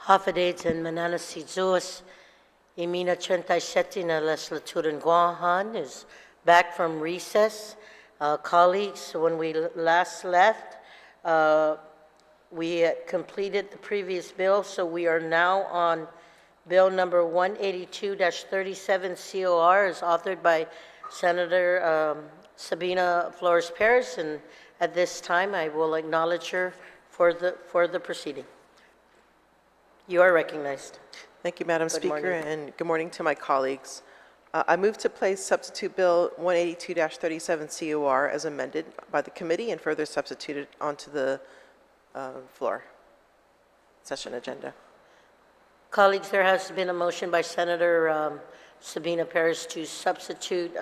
Hafidades and Mananasizuas, Imina Chentaiseti na Legislature in Guam is back from recess. Colleagues, when we last left, we had completed the previous bill, so we are now on bill number 182-37 COR, is authored by Senator Sabina Flores Perez, and at this time I will acknowledge her for the proceeding. You are recognized. Thank you, Madam Speaker, morning. and good morning to my colleagues. I move to place substitute bill 182-37 COR as amended by the committee and further substituted onto the floor session agenda. Colleagues, there has been a motion by Senator Sabina Perez to substitute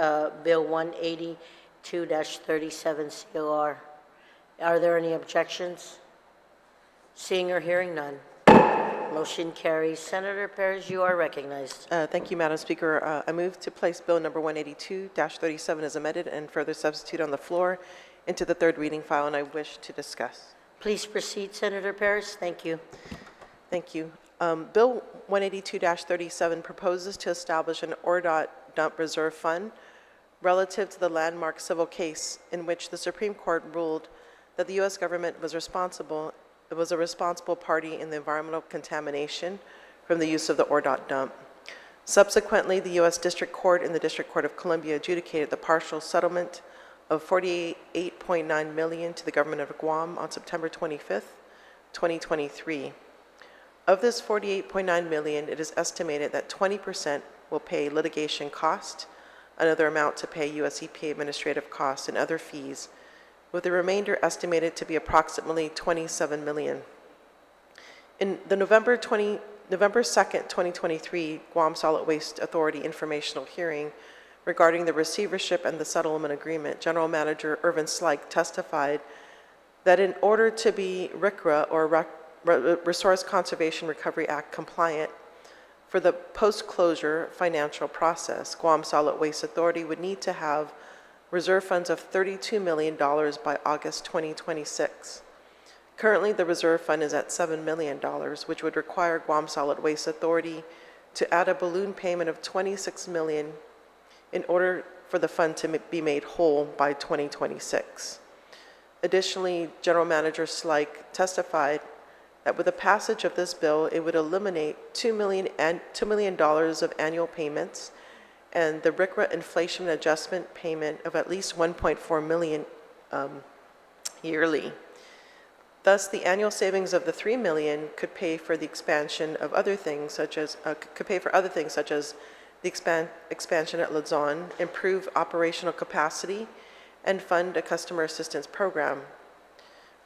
bill 182-37 COR. Are there any objections? Seeing or hearing none. Motion carries. Senator Perez, you are recognized. Thank you, Madam Speaker. I move to place bill number 182-37 as amended and further substitute on the floor into the third reading file, and I wish to discuss. Please proceed, Senator Perez. Thank you. Thank you. Bill 182-37 proposes to establish an ORDOT dump reserve fund relative to the landmark civil case in which the Supreme Court ruled that the U.S. government was a responsible party in the environmental contamination from the use of the ORDOT dump. Subsequently, the U.S. District Court and the District Court of Columbia adjudicated the partial settlement of $48.9 million to the government of Guam on September 25th, 2023. Of this $48.9 million, it is estimated that 20% will pay litigation cost, another amount to pay U.S. EPA administrative costs and other fees, with the remainder estimated to be approximately $27 million. In the November 2nd, 2023 Guam Solid Waste Authority informational hearing regarding the receivership and the settlement agreement, General Manager Irvin Slyke testified that in order to be RCRA, or Resource Conservation Recovery Act compliant for the post-closure financial process, Guam Solid Waste Authority would need to have reserve funds of $32 million by August 2026. Currently, the reserve fund is at $7 million, which would require Guam Solid Waste Authority to add a balloon payment of $26 million in order for the fund to be made whole by 2026. Additionally, General Manager Slyke testified that with the passage of this bill, it would eliminate $2 million of annual payments and the RCRA inflation adjustment payment of at least $1.4 million yearly. Thus, the annual savings of the $3 million could pay for the expansion of other things, such as the expansion at Luzon, improve operational capacity, and fund a customer assistance program.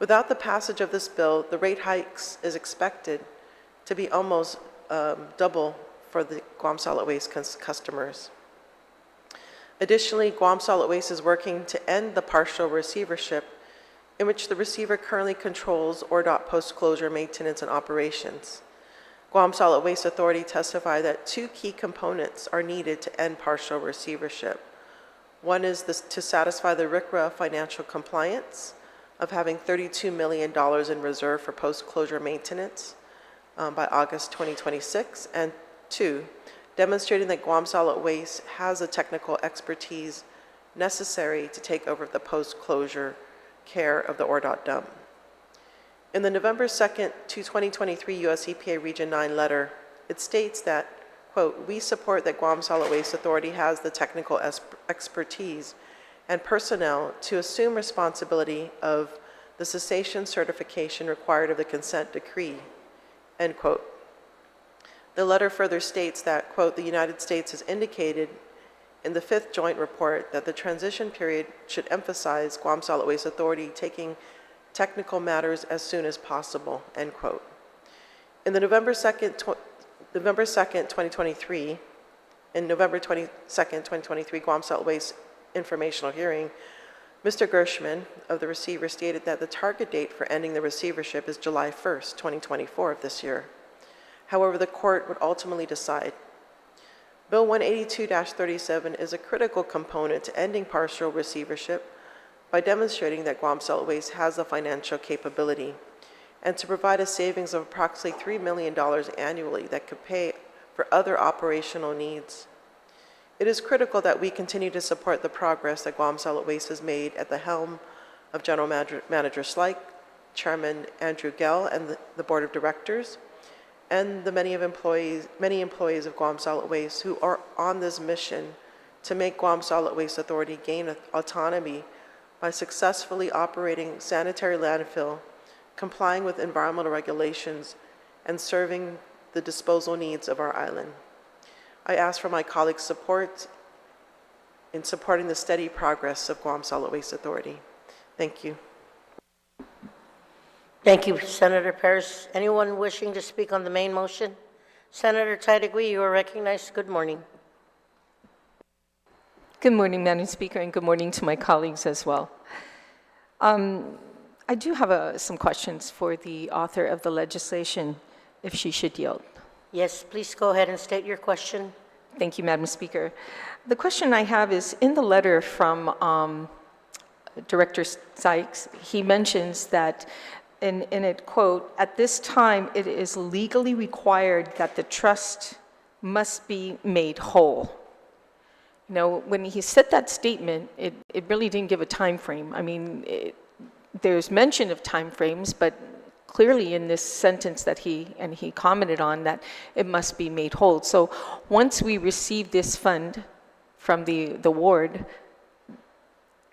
Without the passage of this bill, the rate hikes is expected to be almost double for the Guam Solid Waste customers. Additionally, Guam Solid Waste is working to end the partial receivership in which the receiver currently controls ORDOT post-closure maintenance and operations. Guam Solid Waste Authority testified that two key components are needed to end partial receivership. One is to satisfy the RCRA financial compliance of having $32 million in reserve for post-closure maintenance by August 2026, and two, demonstrating that Guam Solid Waste has the technical expertise necessary to take over the post-closure care of the ORDOT dump. In the November 2nd, 2023 U.S. EPA Region 9 letter, it states that, quote, "We support that Guam Solid Waste Authority has the technical expertise and personnel to assume responsibility of the cessation certification required of the consent decree," end quote. The letter further states that, quote, "The United States has indicated in the 5th Joint Report that the transition period should emphasize Guam Solid Waste Authority taking technical matters as soon as possible," end quote. In the November 2nd, 2023, in November 22nd, 2023 Guam Solid Waste informational hearing, Mr. Gershman of the receiver stated that the target date for ending the receivership is July 1st, 2024 of this year. However, the court would ultimately decide. Bill 182-37 is a critical component to ending partial receivership by demonstrating that Guam Solid Waste has the financial capability and to provide a savings of approximately $3 million annually that could pay for other operational needs. It is critical that we continue to support the progress that Guam Solid Waste has made at the helm of General Manager Slyke, Chairman Andrew Gell, and the Board of Directors, and the many employees of Guam Solid Waste who are on this mission to make Guam Solid Waste Authority gain autonomy by successfully operating sanitary landfill, complying with environmental regulations, and serving the disposal needs of our island. I ask for my colleagues' support in supporting the steady progress of Guam Solid Waste Authority. Thank you. Thank you, Senator Paris. Anyone wishing to speak on the main motion? Senator Tadegui, you are recognized. Good morning. Good morning, Madam Speaker, and good morning to my colleagues as well. I do have some questions for the author of the legislation, if she should yield. Yes, please go ahead and state your question. Thank you, Madam Speaker. The question I have is, in the letter from Director Sykes, he mentions that, in it, quote, "At this time, it is legally required that the trust must be made whole." You know, when he said that statement, it really didn't give a time frame. I mean, there's mention of time frames, but clearly in this sentence that he commented on, that it must be made whole. So once we receive this fund from the ward,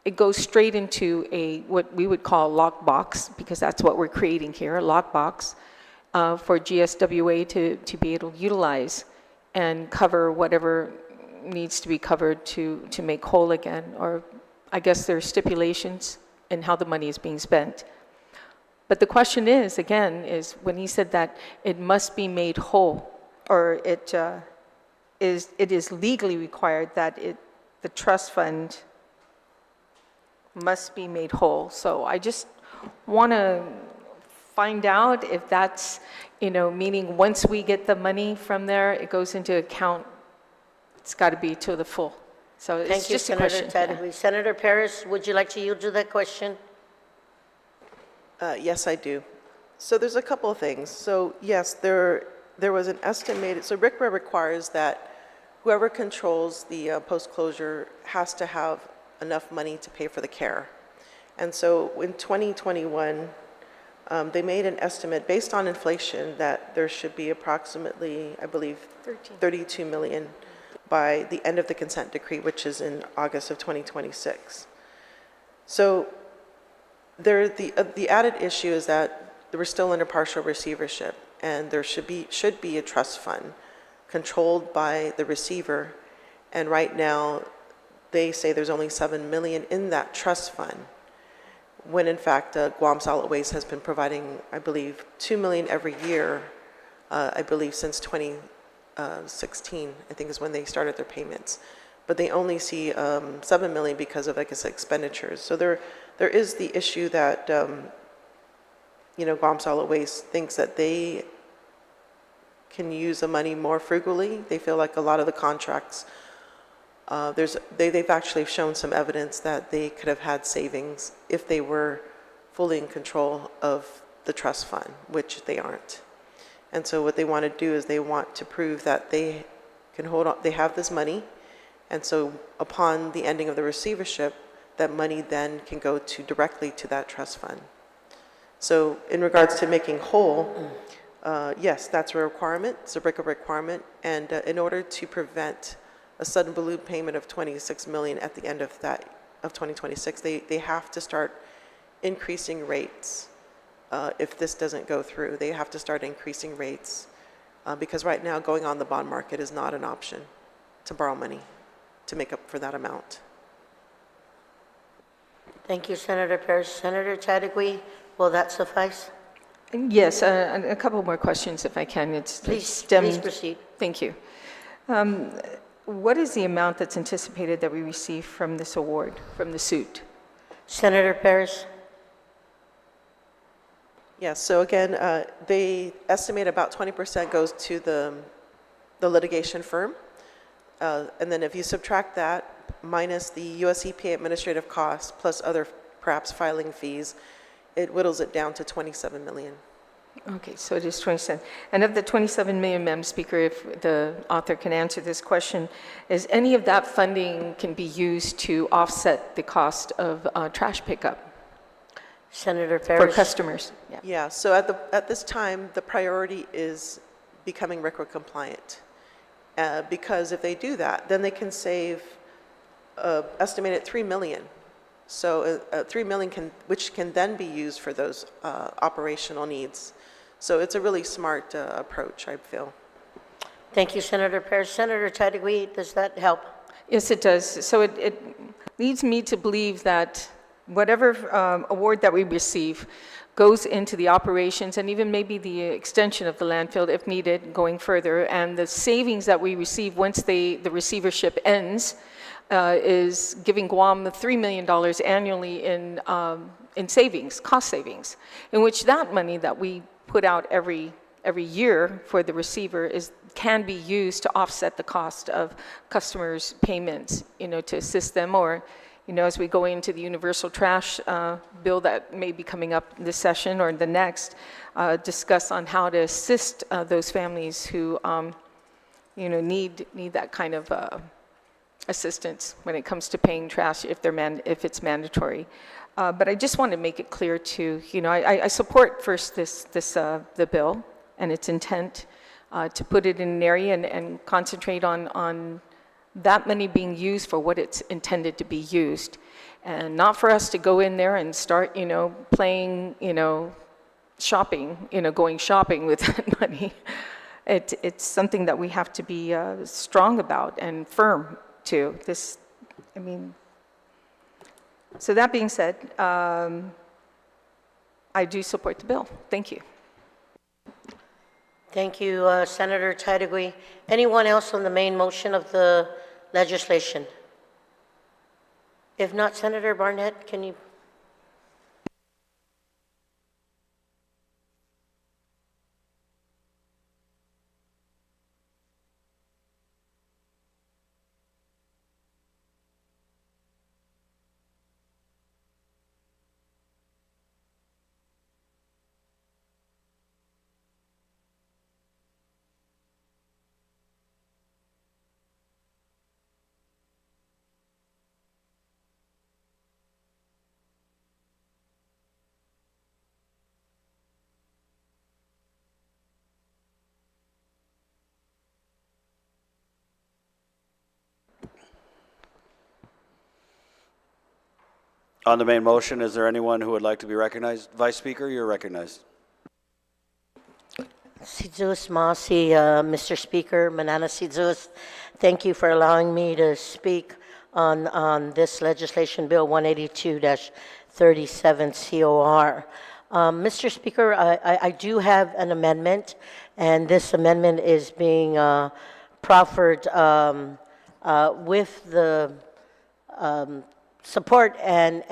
it goes straight into what we would call a lockbox, because that's what we're creating here, a lockbox for GSWA to be able to utilize and cover whatever needs to be covered to make whole again. Or I guess there are stipulations in how the money is being spent. But the question is, again, is when he said that it must be made whole, or it is legally required that the trust fund must be made whole. So I just want to find out if that's, meaning once we get the money from there, it goes into account, it's got to be to the full. So it's Thank you, just a Senator question. Tadegui. Senator Paris, would you like to yield to that question? Yes, I do. So there's a couple of things. So yes, there was an estimated, so RCRA requires that whoever controls the post-closure has to have enough money to pay for the care. And so in 2021, they made an estimate based on inflation that there should be approximately, I believe, 32 million by the end of the consent decree, which is in August of 2026. So the added issue is that we're still under partial receivership, and there should be a trust fund controlled by the receiver. And right now, they say there's only 7 million in that trust fund, when in fact Guam Solid Waste has been providing, I believe, 2 million every year, I believe since 2016, I think is when they started their payments. But they only see 7 million because of, I guess, expenditures. So there is the issue that, Guam Solid Waste thinks that they can use the money more frugally. They feel like a lot of the contracts, they've actually shown some evidence that they could have had savings if they were fully in control of the trust fund, which they aren't. And so what they want to do is they want to prove that they can hold on, they have this money, and so upon the ending of the receivership, that money then can go directly to that trust fund. So in regards to making whole, yes, that's a requirement, it's a RCRA requirement, and in order to prevent a sudden balloon payment of 26 million at the end of 2026, they have to start increasing rates. If this doesn't go through, they have to start increasing rates because right now going on the bond market is not an option to borrow money to make up for that amount. Thank you, Senator Paris. Senator Tadegui, will that suffice? Yes, a couple more questions if I can. Please proceed. Thank you. What is the amount that's anticipated that we receive from this award, from the suit? Senator Paris. Yes, so again, they estimate about 20% goes to the litigation firm. And then if you subtract that minus the US EPA administrative costs plus other perhaps filing fees, it whittles it down to 27 million. Okay, so it is 27. And of the 27 million, Madam Speaker, if the author can answer this question, is any of that funding can be used to offset the cost of trash pickup Senator for Ferris. customers? Yeah. Yeah, so at this time, the priority is becoming RCRA compliant. Because if they do that, then they can save estimated 3 million. So 3 million which can then be used for those operational needs. So it's a really smart approach, I feel. Thank you, Senator Ferris. Senator Tadegui, does that help? Yes, it does. So it leads me to believe that whatever award that we receive goes into the operations and even maybe the extension of the landfill if needed going further. And the savings that we receive once the receivership ends is giving Guam the $3 million annually in savings, cost savings, in which that money that we put out every year for the receiver can be used to offset the cost of customers' payments, to assist them, or, as we go into the universal trash bill that may be coming up this session or the next, discuss on how to assist those families who, need that kind of assistance when it comes to paying trash if it's mandatory. But I just want to make it clear too, I support first the bill and its intent to put it in an area and concentrate on that money being used for what it's intended to be used, and not for us to go in there and start, playing, shopping, going shopping with that money. It's something that we have to be strong about and firm to. So that being said, I do support the bill. Thank you. Thank you, Senator Tadegui. Anyone else on the main motion of the legislation? If not, Senator Barnett, can you? On the main motion, is there anyone who would like to be recognized? Vice Speaker, you're recognized. Sidzus Masi, Mr. Speaker, Manana Sidzus, thank you for allowing me to speak on this legislation bill 182-37 COR. Mr. Speaker, I do have an amendment, and this amendment is being proffered with the support and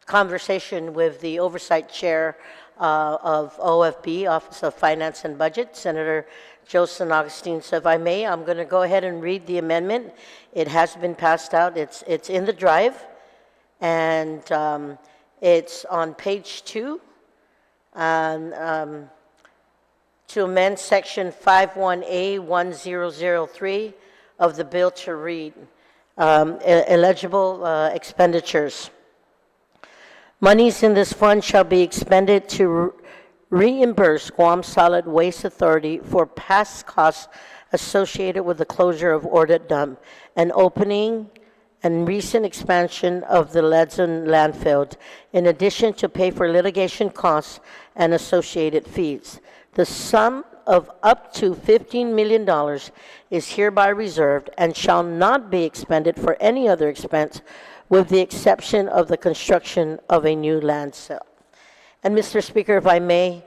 conversation with the Oversight Chair of OFB, Office of Finance and Budget, Senator Joseph Augustine. So if I may, I'm going to go ahead and read the amendment. It has been passed out. It's in the drive, and it's on page 2. To amend Section 51A1003 of the bill to read eligible expenditures. Monies in this fund shall be expended to reimburse Guam Solid Waste Authority for past costs associated with the closure of Ordet Dump and opening and recent expansion of the Ledson landfill, in addition to pay for litigation costs and associated fees. The sum of up to $15 million is hereby reserved and shall not be expended for any other expense, with the exception of the construction of a new landfill. And Mr. Speaker, if I may,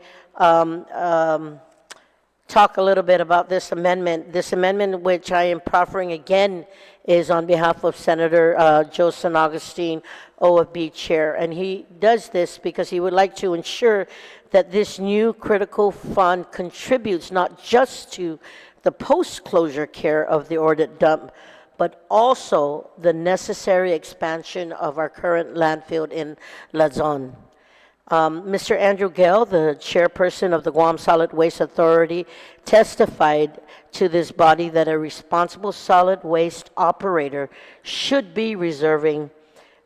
talk a little bit about this amendment. This amendment, which I am proffering again, is on behalf of Senator Joseph Augustine, OFB Chair. And he does this because he would like to ensure that this new critical fund contributes not just to the post-closure care of the Ordet Dump, but also the necessary expansion of our current landfill in Luzon. Mr. Andrew Gale, the chairperson of the Guam Solid Waste Authority, testified to this body that a responsible solid waste operator should be reserving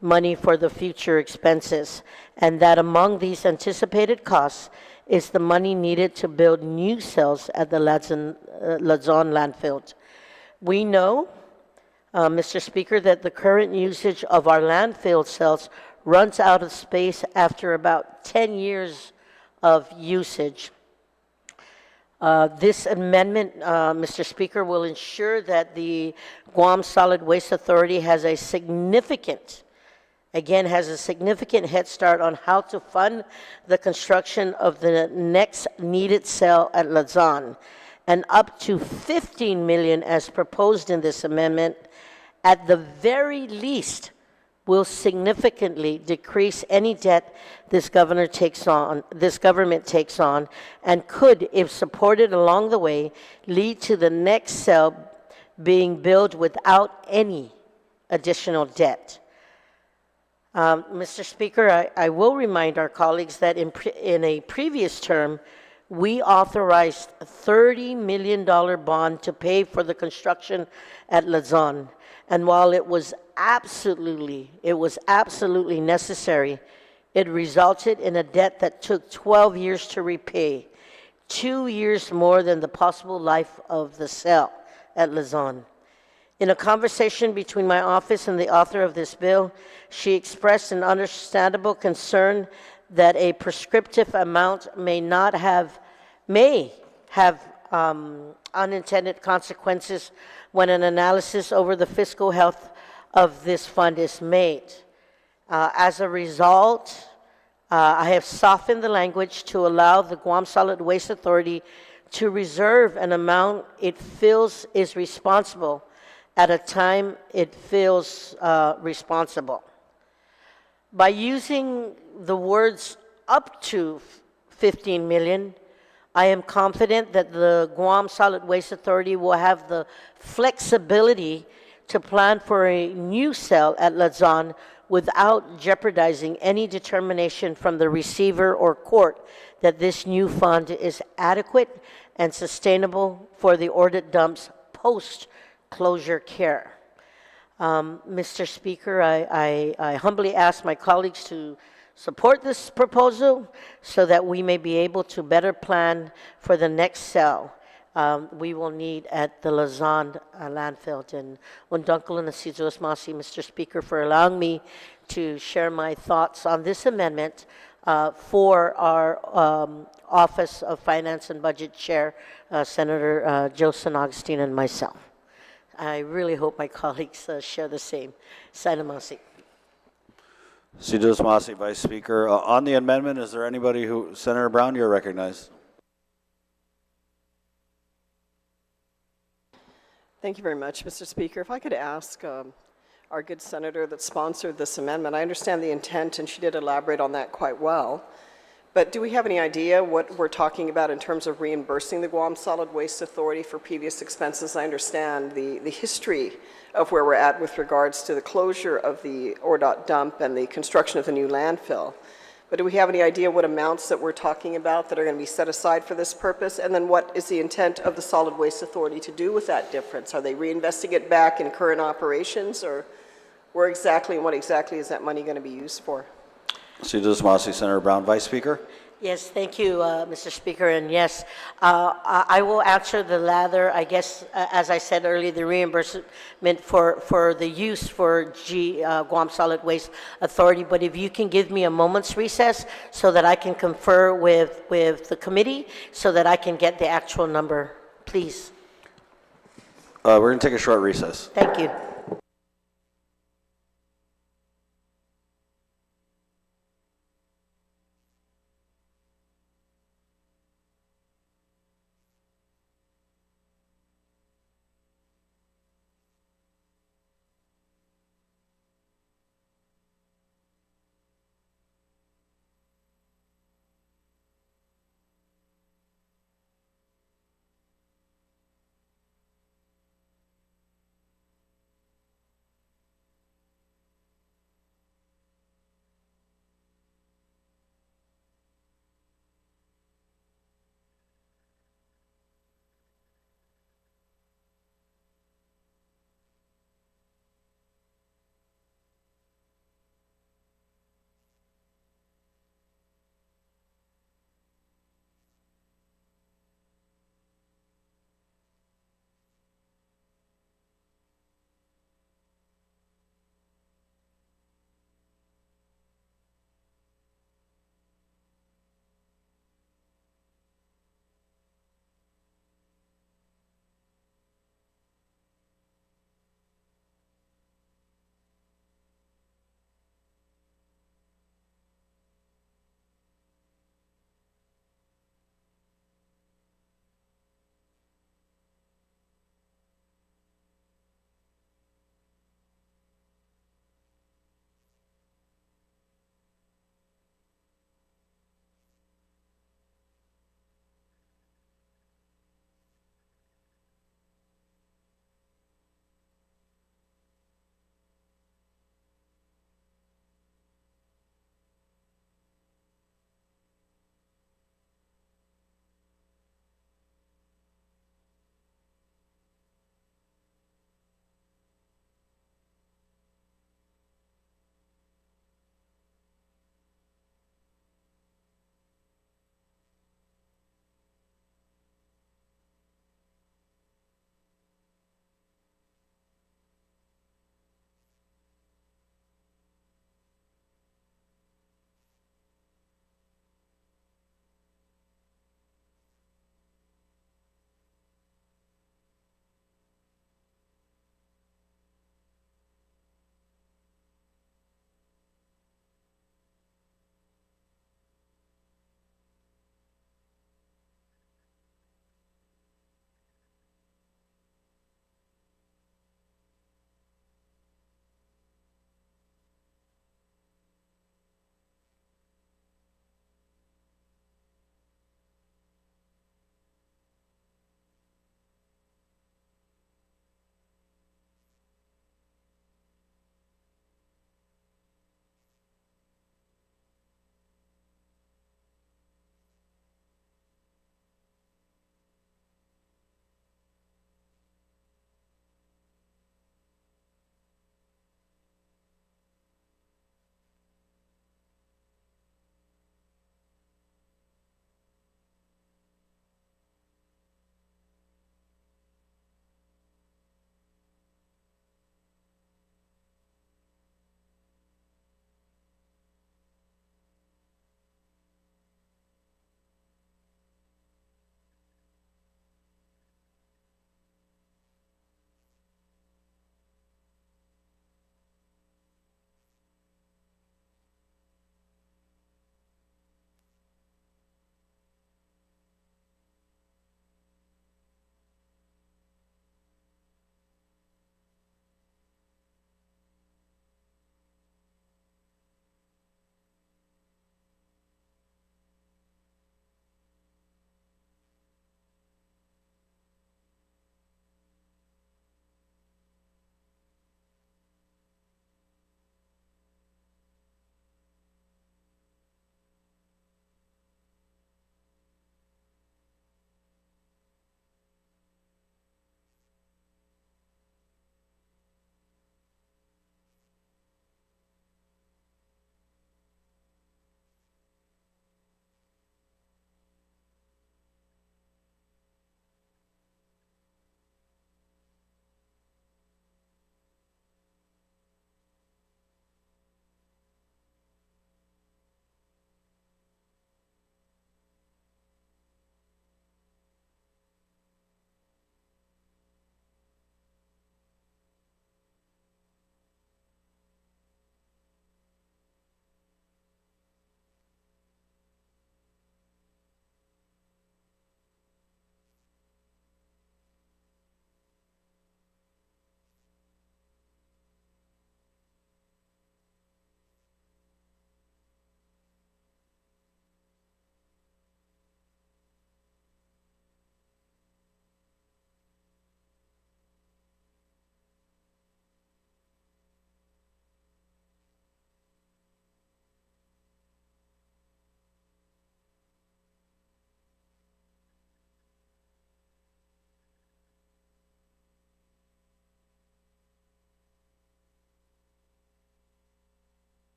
money for the future expenses, and that among these anticipated costs is the money needed to build new cells at the Luzon landfill. We know, Mr. Speaker, that the current usage of our landfill cells runs out of space after about 10 years of usage. This amendment, Mr. Speaker, will ensure that the Guam Solid Waste Authority has a significant head start on how to fund the construction of the next needed cell at Luzon, and up to $15 million as proposed in this amendment, at the very least, will significantly decrease any debt this government takes on, and could, if supported along the way, lead to the next cell being built without any additional debt. Mr. Speaker, I will remind our colleagues that in a previous term, we authorized a $30 million bond to pay for the construction at Luzon. And while it was absolutely necessary, it resulted in a debt that took 12 years to repay, 2 years more than the possible life of the cell at Luzon. In a conversation between my office and the author of this bill, she expressed an understandable concern that a prescriptive amount may have unintended consequences when an analysis over the fiscal health of this fund is made. As a result, I have softened the language to allow the Guam Solid Waste Authority to reserve an amount it feels is responsible at a time it feels responsible. By using the words up to 15 million, I am confident that the Guam Solid Waste Authority will have the flexibility to plan for a new cell at Luzon without jeopardizing any determination from the receiver or court that this new fund is adequate and sustainable for the ordered dumps post-closure care. Mr. Speaker, I humbly ask my colleagues to support this proposal so that we may be able to better plan for the next cell we will need at the Luzon landfill. And Undunkel Nasizuos Masi, Mr. Speaker, for allowing me to share my thoughts on this amendment for our Office of Finance and Budget Chair, Senator Joe San Agustin, and myself. I really hope my colleagues share the same. Sana Masi. Sidus Masi, Vice Speaker. On the amendment, is there anybody Senator Brown, you're recognized. Thank you very much, Mr. Speaker. If I could ask our good senator that sponsored this amendment, I understand the intent, and she did elaborate on that quite well. But do we have any idea what we're talking about in terms of reimbursing the Guam Solid Waste Authority for previous expenses? I understand the history of where we're at with regards to the closure of the ORDOT dump and the construction of the new landfill. But do we have any idea what amounts that we're talking about that are going to be set aside for this purpose? And then what is the intent of the Solid Waste Authority to do with that difference? Are they reinvesting it back in current operations, or where exactly and what exactly is that money going to be used for? Sidus Masi, Senator Brown, Vice Speaker. Yes, thank you, Mr. Speaker. And yes, I will answer the latter. I guess, as I said earlier, the reimbursement for the use for Guam Solid Waste Authority. But if you can give me a moment's recess so that I can confer with the committee so that I can get the actual number, please. We're going to take a short recess. Thank you.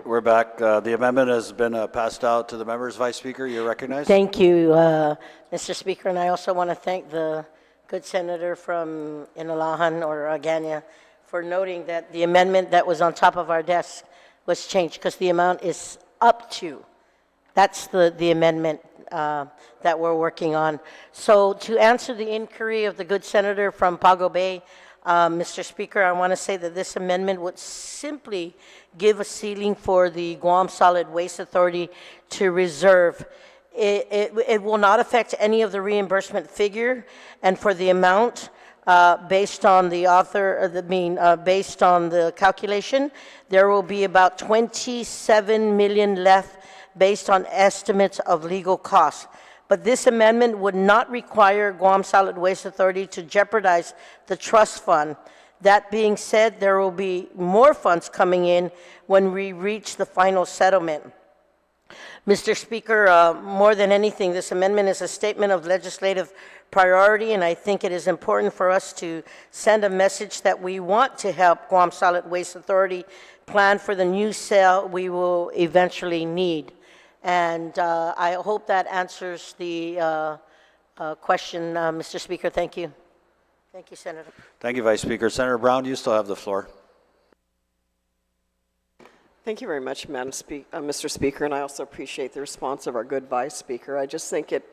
We're back. The amendment has been passed out to the members. Vice Speaker, you're recognized. Thank you, Mr. Speaker, and I also want to thank the good senator from Inalahan or Agana for noting that the amendment that was on top of our desk was changed because the amount is up to. That's the amendment that we're working on. So to answer the inquiry of the good senator from Pago Bay, Mr. Speaker, I want to say that this amendment would simply give a ceiling for the Guam Solid Waste Authority to reserve. It will not affect any of the reimbursement figure, and for the amount, based on the based on the calculation, there will be about 27 million left based on estimates of legal costs. But this amendment would not require Guam Solid Waste Authority to jeopardize the trust fund. That being said, there will be more funds coming in when we reach the final settlement. Mr. Speaker, more than anything, this amendment is a statement of legislative priority, and I think it is important for us to send a message that we want to help Guam Solid Waste Authority plan for the new cell we will eventually need. And I hope that answers the question, Mr. Speaker. Thank you. Thank you, Senator. Thank you, Vice Speaker. Senator Brown, you still have the floor. Thank you very much, Mr. Speaker, and I also appreciate the response of our good Vice Speaker. I just think it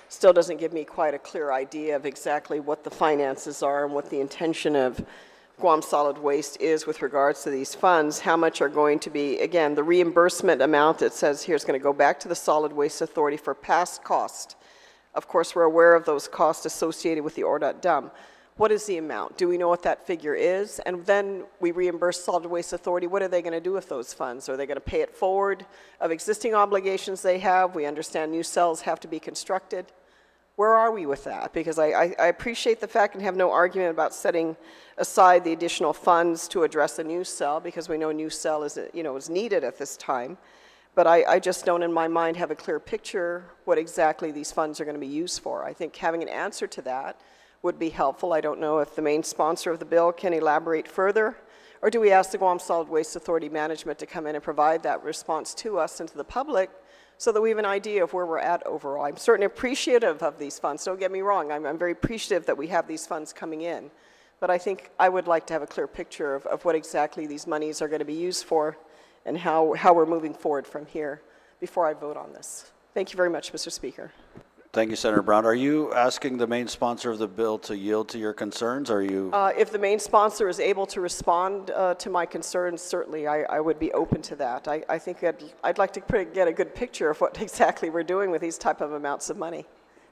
still doesn't give me quite a clear idea of exactly what the finances are and what the intention of Guam Solid Waste is with regards to these funds. How much are going to be, again, the reimbursement amount that says here is going to go back to the Solid Waste Authority for past cost. Of course, we're aware of those costs associated with the ORDOT dump. What is the amount? Do we know what that figure is? And then we reimburse Solid Waste Authority. What are they going to do with those funds? Are they going to pay it forward of existing obligations they have? We understand new cells have to be constructed. Where are we with that? Because I appreciate the fact and have no argument about setting aside the additional funds to address a new cell, because we know a new cell is needed at this time. But I just don't in my mind have a clear picture what exactly these funds are going to be used for. I think having an answer to that would be helpful. I don't know if the main sponsor of the bill can elaborate further, or do we ask the Guam Solid Waste Authority management to come in and provide that response to us and to the public so that we have an idea of where we're at overall. I'm certainly appreciative of these funds. Don't get me wrong. I'm very appreciative that we have these funds coming in. But I think I would like to have a clear picture of what exactly these monies are going to be used for and how we're moving forward from here before I vote on this. Thank you very much, Mr. Speaker. Thank you, Senator Brown. Are you asking the main sponsor of the bill to yield to your concerns? Are you? If the main sponsor is able to respond to my concerns, certainly I would be open to that. I think I'd like to get a good picture of what exactly we're doing with these type of amounts of money.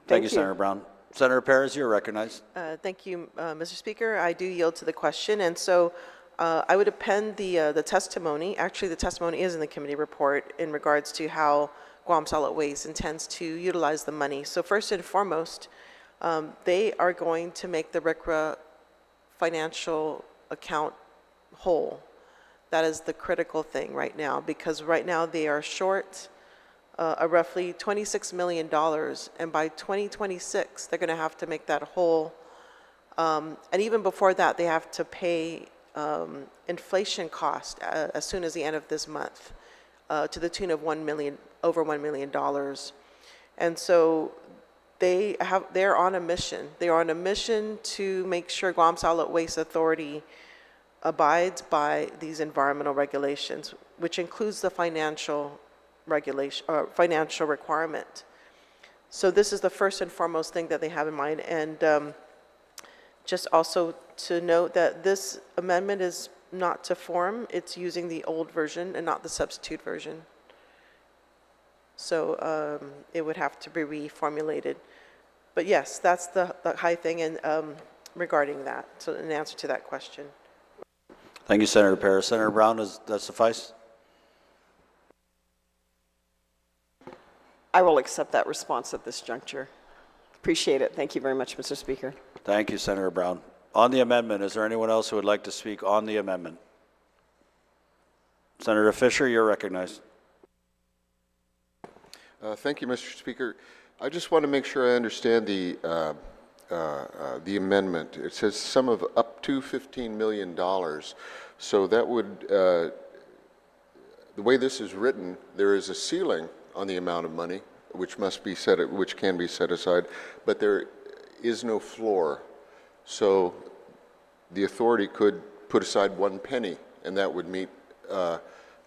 Thank you, Senator Brown. Senator Perez, you're recognized. Thank you, Mr. Speaker. I do yield to the question, and so I would append the testimony. Actually, the testimony is in the committee report in regards to how Guam Solid Waste intends to utilize the money. So first and foremost, they are going to make the RCRA financial account whole. That is the critical thing right now, because right now they are short a roughly $26 million, and by 2026, they're going to have to make that whole. And even before that, they have to pay inflation cost as soon as the end of this month to the tune of over $1 million. And so they're on a mission. They are on a mission to make sure Guam Solid Waste Authority abides by these environmental regulations, which includes the financial requirement. So this is the first and foremost thing that they have in mind. And just also to note that this amendment is not to form, it's using the old version and not the substitute version. So it would have to be reformulated. But yes, that's the high thing and regarding that, so in answer to that question. Thank you, Senator Perez. Senator Brown, does that suffice? I will accept that response at this juncture. Appreciate it. Thank you very much, Mr. Speaker. Thank you, Senator Brown. On the amendment, is there anyone else who would like to speak on the amendment? Senator Fisher, you're recognized. Thank you, Mr. Speaker. I just want to make sure I understand the amendment. It says sum of up to $15 million. So that would the way this is written, there is a ceiling on the amount of money which can be set aside, but there is no floor. So the authority could put aside 1 penny, and that would meet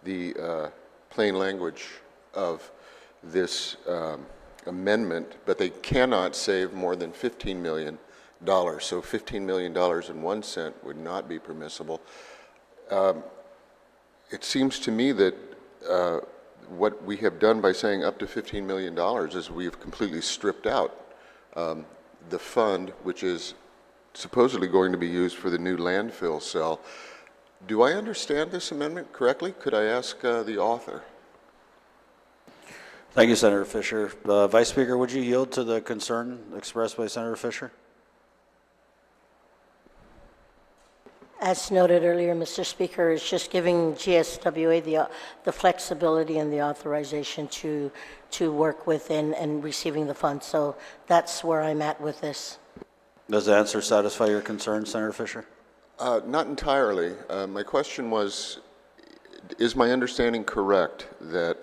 the plain language of this amendment, but they cannot save more than $15 million. So $15 million and 1 cent would not be permissible. It seems to me that what we have done by saying up to $15 million is we have completely stripped out the fund, which is supposedly going to be used for the new landfill cell. Do I understand this amendment correctly? Could I ask the author? Thank you, Senator Fisher. Vice Speaker, would you yield to the concern expressed by Senator Fisher? As noted earlier, Mr. Speaker, it's just giving GSWA the flexibility and the authorization to work within and receiving the funds. So that's where I'm at with this. Does the answer satisfy your concern, Senator Fisher? Not entirely. My question was, is my understanding correct that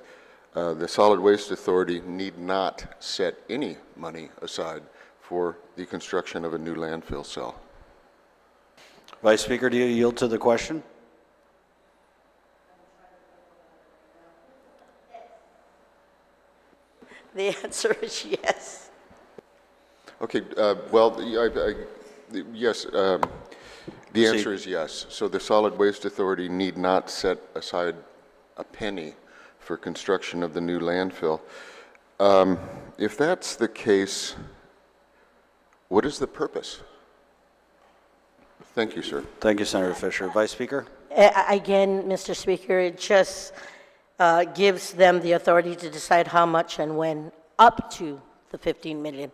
the Solid Waste Authority need not set any money aside for the construction of a new landfill cell? Vice Speaker, do you yield to the question? The answer is yes. Okay, well, yes, the answer is yes. So the Solid Waste Authority need not set aside a penny for construction of the new landfill. If that's the case, what is the purpose? Thank you, sir. Thank you, Senator Fisher. Vice Speaker? Again, Mr. Speaker, it just gives them the authority to decide how much and when, up to the 15 million.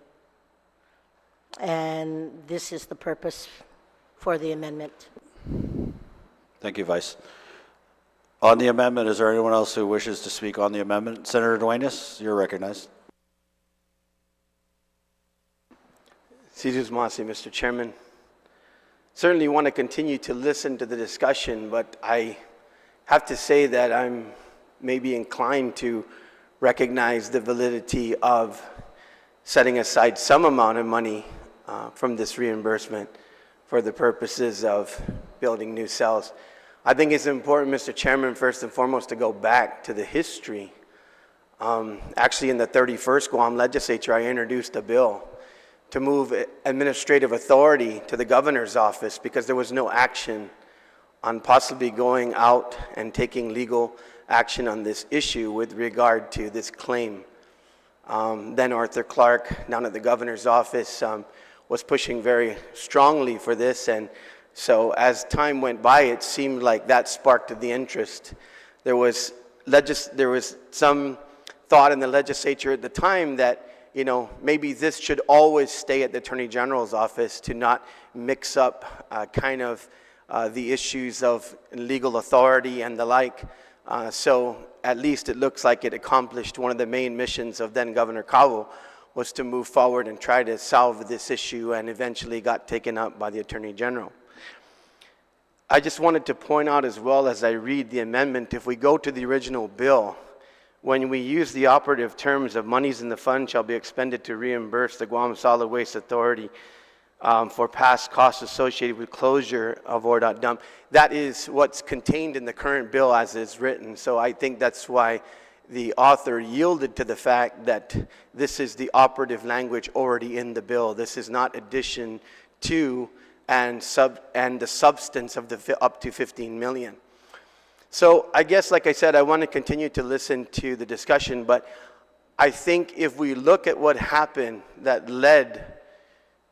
And this is the purpose for the amendment. Thank you, Vice. On the amendment, is there anyone else who wishes to speak on the amendment? Senator Duenas, you're recognized. Sidus Masi, Mr. Chairman. Certainly want to continue to listen to the discussion, but I have to say that I'm maybe inclined to recognize the validity of setting aside some amount of money from this reimbursement for the purposes of building new cells. I think it's important, Mr. Chairman, first and foremost, to go back to the history. Actually, in the 31st Guam Legislature, I introduced a bill to move administrative authority to the governor's office because there was no action on possibly going out and taking legal action on this issue with regard to this claim. Then Arthur Clark down at the governor's office was pushing very strongly for this, and so as time went by, it seemed like that sparked the interest. There was some thought in the legislature at the time that maybe this should always stay at the Attorney General's office to not mix up the issues of legal authority and the like. So at least it looks like it accomplished one of the main missions of then Governor Cowell, was to move forward and try to solve this issue, and eventually got taken up by the Attorney General. I just wanted to point out as well as I read the amendment, if we go to the original bill, when we use the operative terms of monies in the fund shall be expended to reimburse the Guam Solid Waste Authority for past costs associated with closure of OR dump, that is what's contained in the current bill as is written. So I think that's why the author yielded to the fact that this is the operative language already in the bill. This is not addition to and the substance of the up to 15 million. So I guess, like I said, I want to continue to listen to the discussion, but I think if we look at what happened that led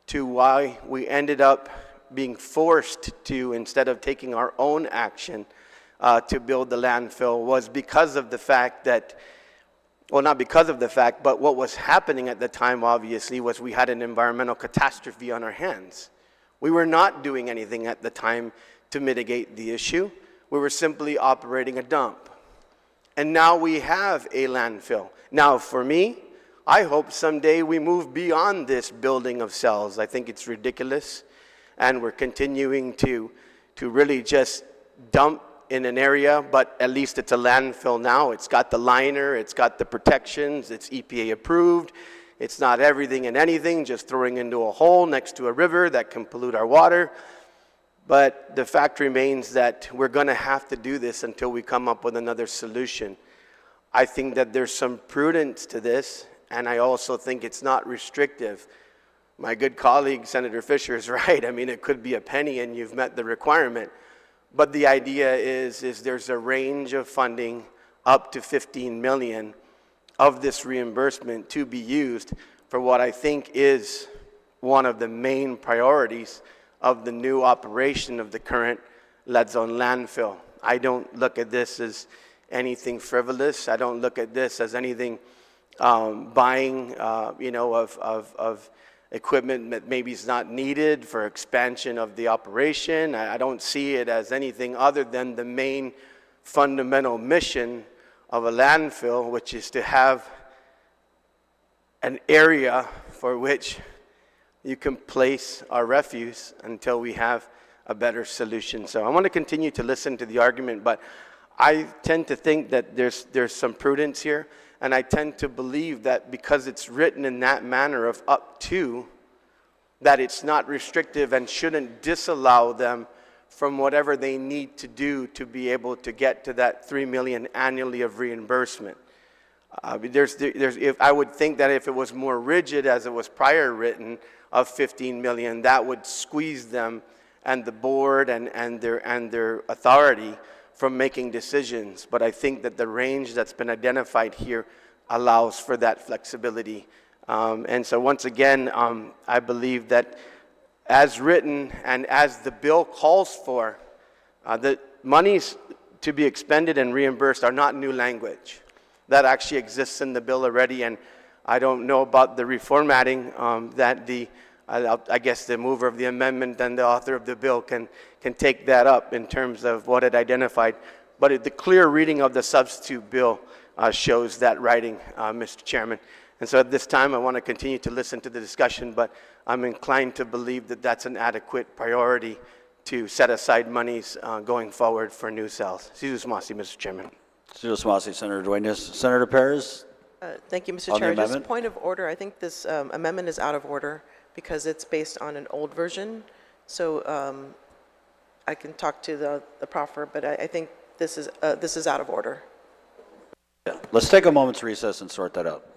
to why we ended up being forced to, instead of taking our own action to build the landfill, was because of the fact that, well, not because of the fact, but what was happening at the time, obviously, was we had an environmental catastrophe on our hands. We were not doing anything at the time to mitigate the issue. We were simply operating a dump. And now we have a landfill. Now, for me, I hope someday we move beyond this building of cells. I think it's ridiculous, and we're continuing to really just dump in an area, but at least it's a landfill now. It's got the liner, it's got the protections, it's EPA approved. It's not everything and anything, just throwing into a hole next to a river that can pollute our water. But the fact remains that we're going to have to do this until we come up with another solution. I think that there's some prudence to this, and I also think it's not restrictive. My good colleague, Senator Fisher, is right. I mean, it could be a penny and you've met the requirement. But the idea is there's a range of funding up to 15 million of this reimbursement to be used for what I think is one of the main priorities of the new operation of the current lead zone landfill. I don't look at this as anything frivolous. I don't look at this as anything buying, of equipment that maybe is not needed for expansion of the operation. I don't see it as anything other than the main fundamental mission of a landfill, which is to have an area for which you can place our refuse until we have a better solution. So I want to continue to listen to the argument, but I tend to think that there's some prudence here, and I tend to believe that because it's written in that manner of up to, that it's not restrictive and shouldn't disallow them from whatever they need to do to be able to get to that 3 million annually of reimbursement. I would think that if it was more rigid as it was prior written of 15 million, that would squeeze them and the board and their authority from making decisions. But I think that the range that's been identified here allows for that flexibility. And so once again, I believe that as written and as the bill calls for, the monies to be expended and reimbursed are not new language. That actually exists in the bill already, and I don't know about the reformatting that I guess the mover of the amendment and the author of the bill can take that up in terms of what it identified. But the clear reading of the substitute bill shows that writing, Mr. Chairman. And so at this time, I want to continue to listen to the discussion, but I'm inclined to believe that that's an adequate priority to set aside monies going forward for new cells. Jesus Masi, Mr. Chairman. Jesus Masi, Senator Duenas. Senator Perez? Thank you, Mr. On the Chair. Just amendment? point of order, I think this amendment is out of order because it's based on an old version. So I can talk to the proffer, but I think this is out of order. Yeah. Let's take a moment's recess and sort that out.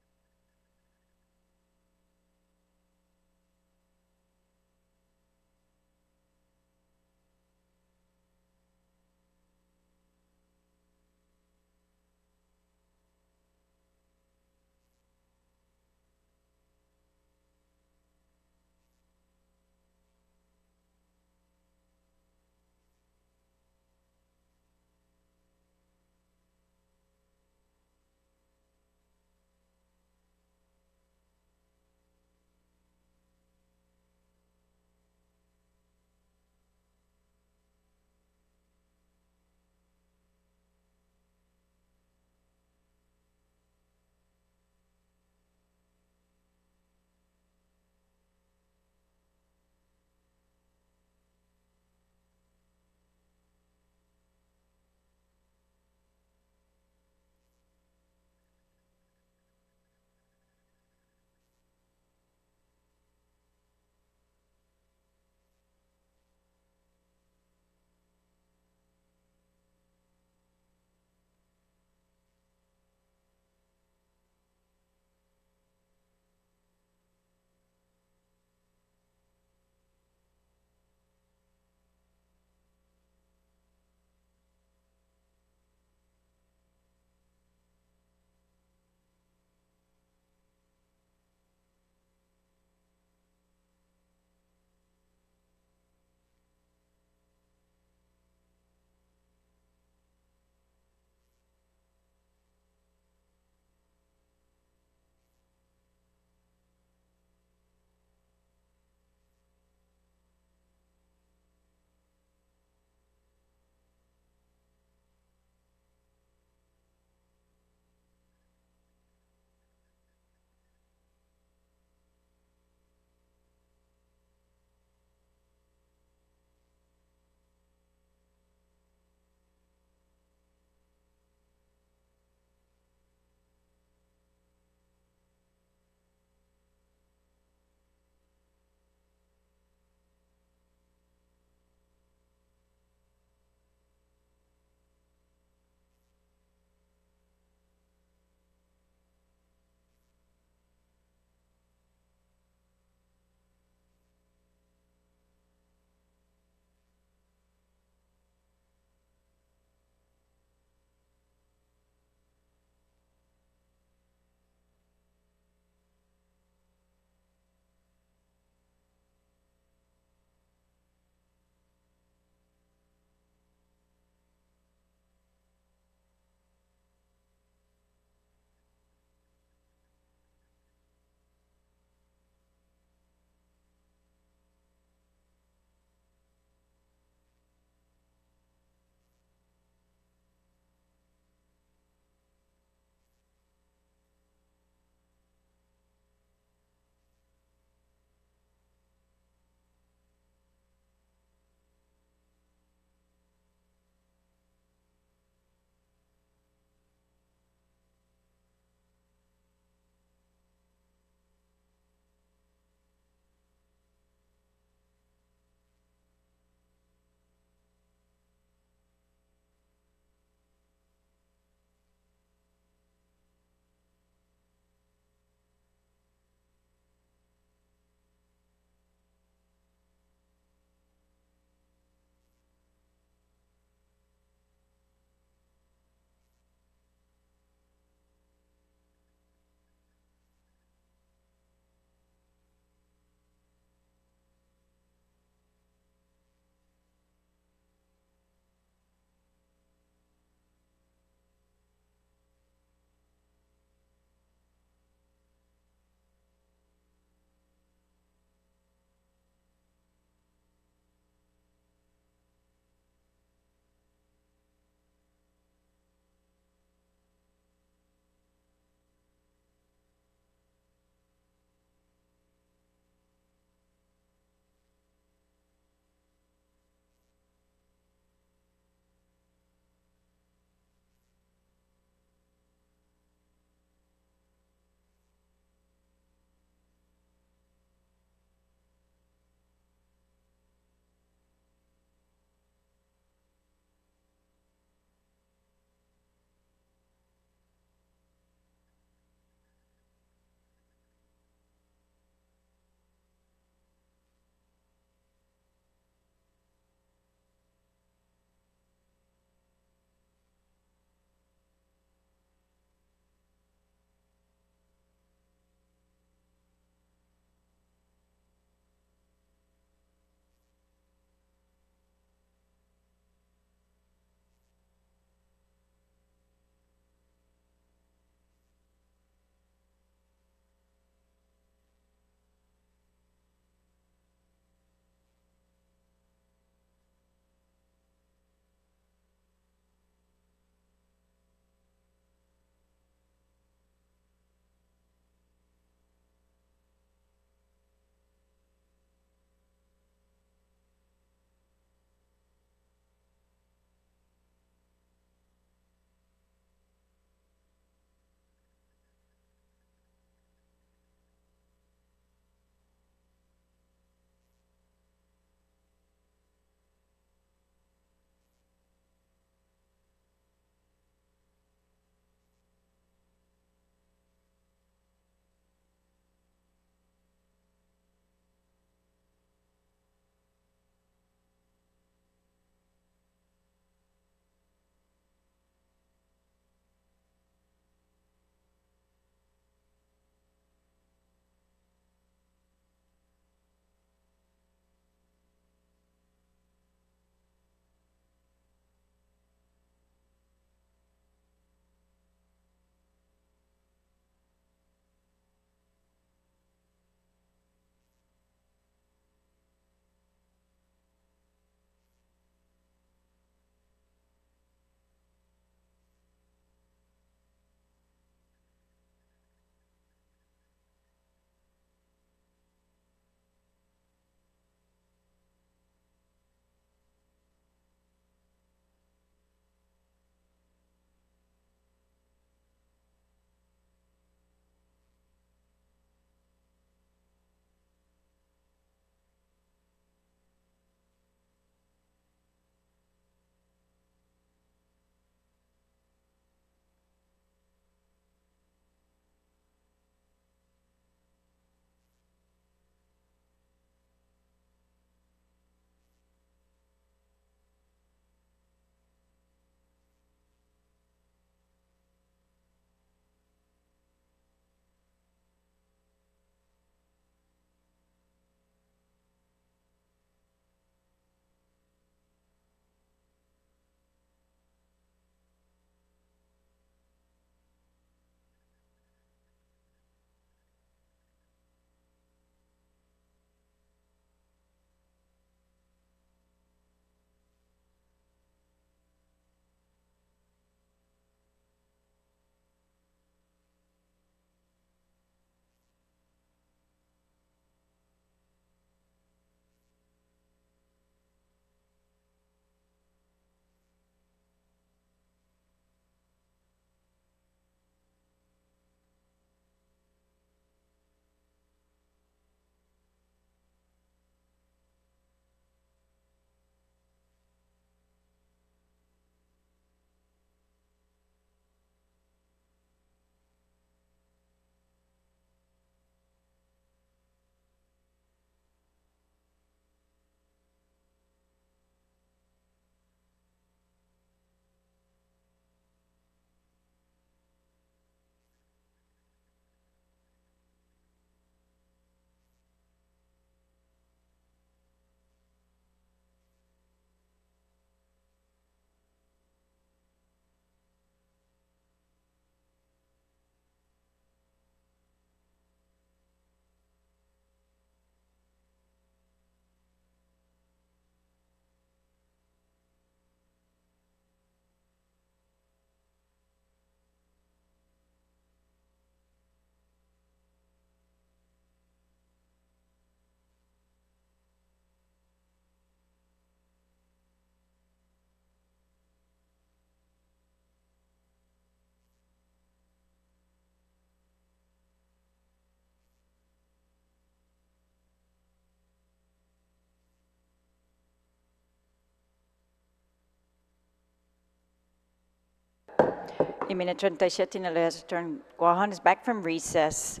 Imina 37 na Legislature Guahan is back from recess.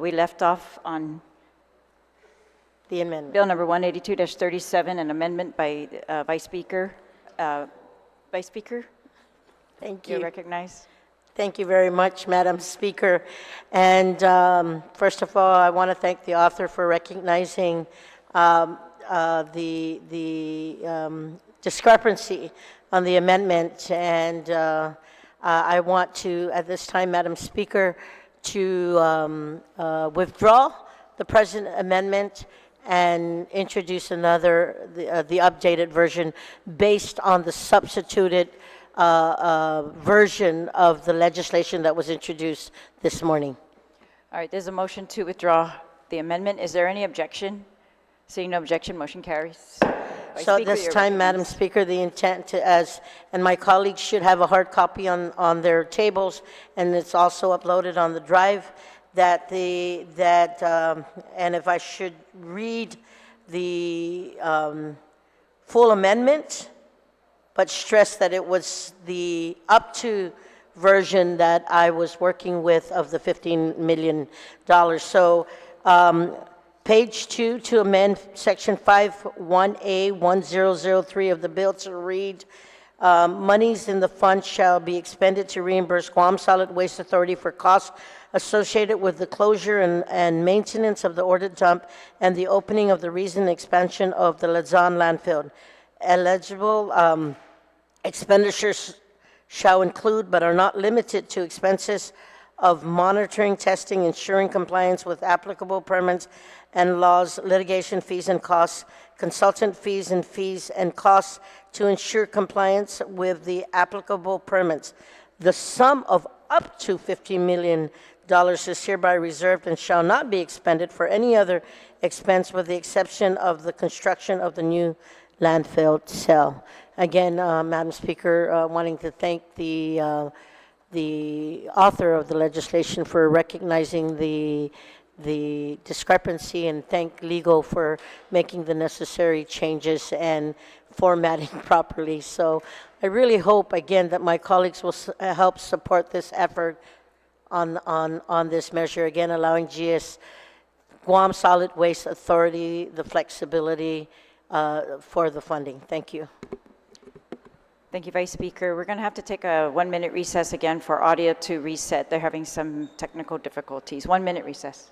We left off on The amendment. Bill number 182-37, an amendment by Vice Speaker. Vice Speaker, Thank you're you. recognized. Thank you very much, Madam Speaker. And first of all, I want to thank the author for recognizing the discrepancy on the amendment. And I want to, at this time, Madam Speaker, to withdraw the present amendment and introduce another, the updated version based on the substituted version of the legislation that was introduced this morning. All right, there's a motion to withdraw the amendment. Is there any objection? Seeing no objection, motion carries. Vice So at Speaker, this you're time, Madam recognized. Speaker, the intent to, and my colleagues should have a hard copy on their tables, and it's also uploaded on the drive, and if I should read the full amendment, but stress that it was the up to version that I was working with of the $15 million. So page 2 to amend section 51A1003 of the bill to read, monies in the fund shall be expended to reimburse Guam Solid Waste Authority for costs associated with the closure and maintenance of the ordered dump and the opening of the recent expansion of the Luzon landfill. Eligible expenditures shall include but are not limited to expenses of monitoring, testing, ensuring compliance with applicable permits and laws, litigation fees and costs, consultant fees and costs to ensure compliance with the applicable permits. The sum of up to $50 million is hereby reserved and shall not be expended for any other expense with the exception of the construction of the new landfill cell. Again, Madam Speaker, wanting to thank the author of the legislation for recognizing the discrepancy and thank legal for making the necessary changes and formatting properly. So I really hope, again, that my colleagues will help support this effort on this measure, again, allowing Guam Solid Waste Authority the flexibility for the funding. Thank you. Thank you, Vice Speaker. We're going to have to take a 1-minute recess again for audio to reset. They're having some technical difficulties. 1-minute recess.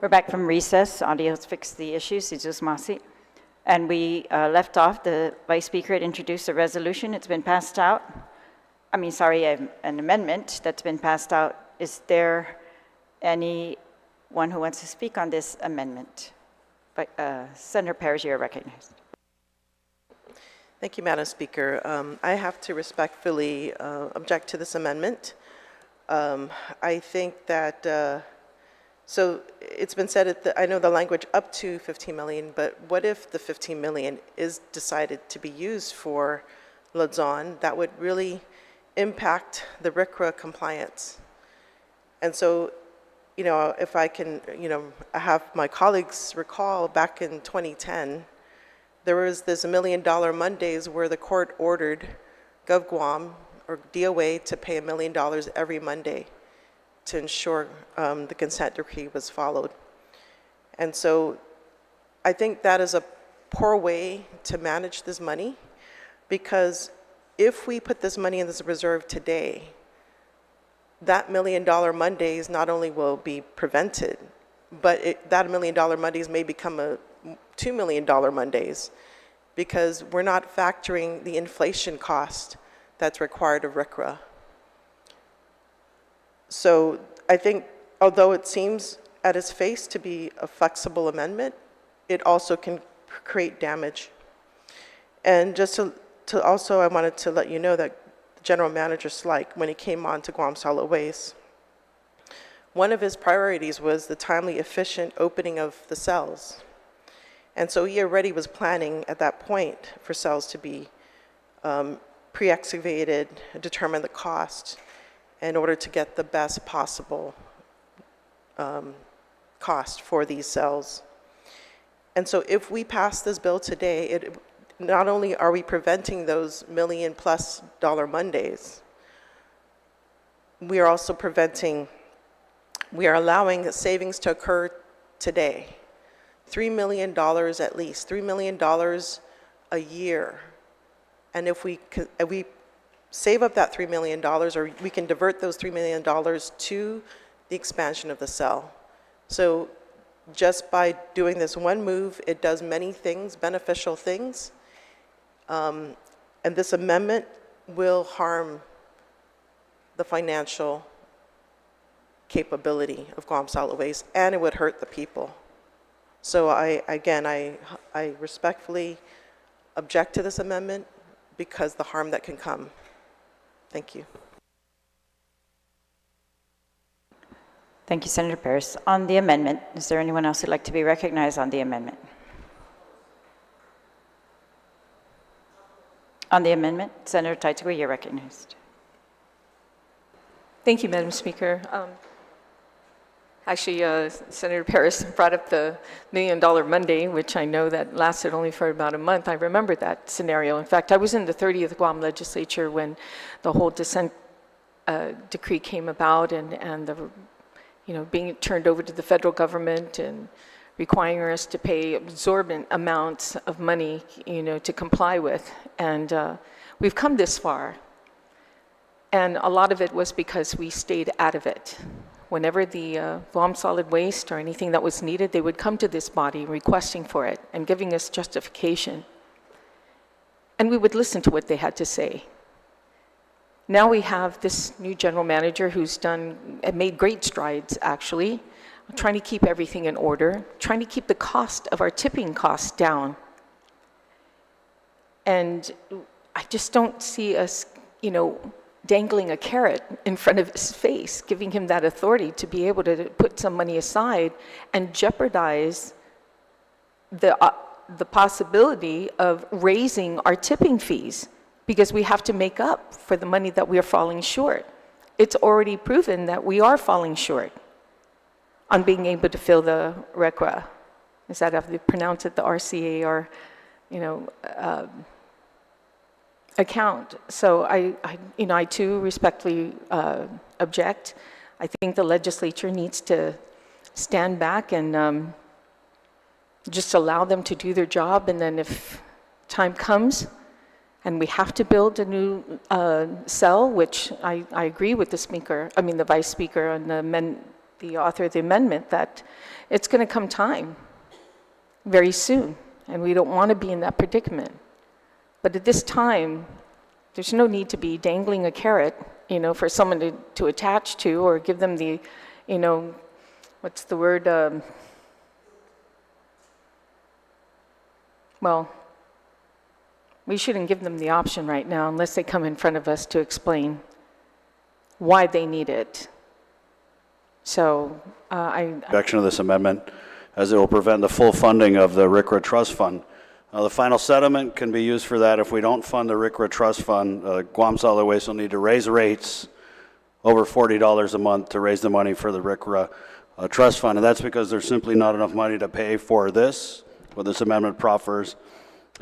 We're back from recess. Audio's fixed the issue. Jesus Masi. And we left off, the Vice Speaker had introduced a resolution. It's been passed out. An amendment that's been passed out. Is there anyone who wants to speak on this amendment? Senator Perez, you're recognized. Thank you, Madam Speaker. I have to respectfully object to this amendment. I think that, so it's been said, I know the language up to 15 million, but what if the 15 million is decided to be used for Luzon? That would really impact the RCRA compliance. And so, if I can, have my colleagues recall back in 2010, there was this $1 Million Mondays where the court ordered Gov Guam or DOA to pay $1 million every Monday to ensure the consent decree was followed. And so I think that is a poor way to manage this money, because if we put this money in this reserve today, that $1 Million Mondays not only will be prevented, but that $1 Million Mondays may become a $2 million Mondays, because we're not factoring the inflation cost that's required of RCRA. So I think, although it seems at its face to be a flexible amendment, it also can create damage. And just to also, I wanted to let you know that General Manager Slike, when he came on to Guam Solid Waste, one of his priorities was the timely, efficient opening of the cells. And so he already was planning at that point for cells to be pre-excavated, determine the cost in order to get the best possible cost for these cells. And so if we pass this bill today, not only are we preventing those $1 million+ Mondays, we are also we are allowing savings to occur today. $3 million at least, $3 million a year. And if we save up that $3 million, or we can divert those $3 million to the expansion of the cell. So just by doing this one move, it does many things, beneficial things. And this amendment will harm the financial capability of Guam Solid Waste, and it would hurt the people. So I respectfully object to this amendment because the harm that can come. Thank you. Thank you, Senator Perez. On the amendment, is there anyone else who'd like to be recognized on the amendment? On the amendment, Senator Taitagua, you're recognized. Thank you, Madam Speaker. Actually, Senator Perez brought up the $1 Million Monday, which I know that lasted only for about a month. I remember that scenario. In fact, I was in the 30th Guam Legislature when the whole dissent decree came about, and the, being turned over to the federal government and requiring us to pay exorbitant amounts of money, to comply with. And we've come this far. And a lot of it was because we stayed out of it. Whenever the Guam Solid Waste or anything that was needed, they would come to this body requesting for it and giving us justification. And we would listen to what they had to say. Now we have this new general manager who's made great strides, actually, trying to keep everything in order, trying to keep the cost of our tipping costs down. And I just don't see us, dangling a carrot in front of his face, giving him that authority to be able to put some money aside and jeopardize the possibility of raising our tipping fees, because we have to make up for the money that we are falling short. It's already proven that we are falling short on being able to fill the RCRA. Is that how they pronounce it, the RCA, or, account. So I too respectfully object. I think the legislature needs to stand back and just allow them to do their job, and then if time comes and we have to build a new cell, which I agree with the Vice Speaker on the author of the amendment that it's going to come time very soon, and we don't want to be in that predicament. But at this time, there's no need to be dangling a carrot, for someone to attach to or give them the, what's the word? Well, we shouldn't give them the option right now unless they come in front of us to explain why they need it. So Objection to this amendment, as it will prevent the full funding of the RCRA Trust Fund. The final settlement can be used for that. If we don't fund the RCRA Trust Fund, Guam Solid Waste will need to raise rates over $40 a month to raise the money for the RCRA Trust Fund. And that's because there's simply not enough money to pay for this, what this amendment proffers,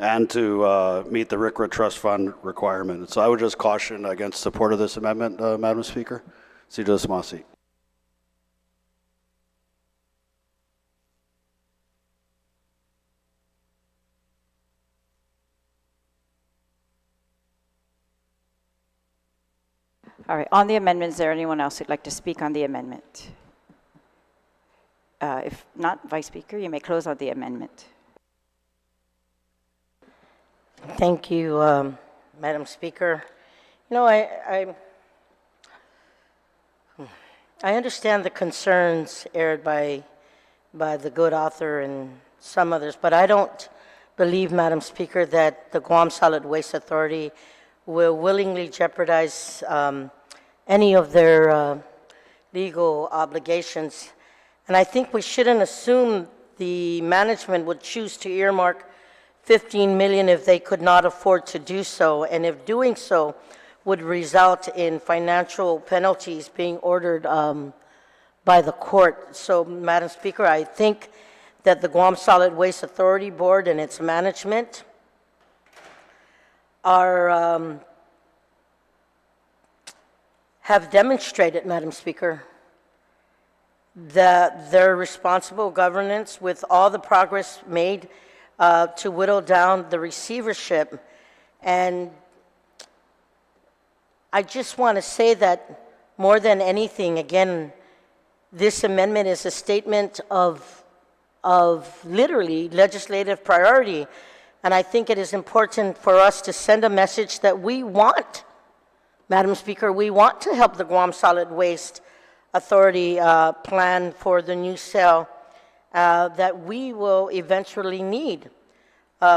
and to meet the RCRA Trust Fund requirement. So I would just caution against support of this amendment, Madam Speaker. Si Justice Masi. All right, on the amendment, is there anyone else who'd like to speak on the amendment? If not, Vice Speaker, you may close on the amendment. Thank you, Madam Speaker. I understand the concerns aired by the good author and some others, but I don't believe, Madam Speaker, that the Guam Solid Waste Authority will willingly jeopardize any of their legal obligations. And I think we shouldn't assume the management would choose to earmark $15 million if they could not afford to do so, and if doing so would result in financial penalties being ordered by the court. So, Madam Speaker, I think that the Guam Solid Waste Authority Board and its management have demonstrated, Madam Speaker, that their responsible governance with all the progress made to whittle down the receivership. And I just want to say that more than anything, again, this amendment is a statement of literally legislative priority. And I think it is important for us to send a message that we want, Madam Speaker, we want to help the Guam Solid Waste Authority plan for the new cell that we will eventually need.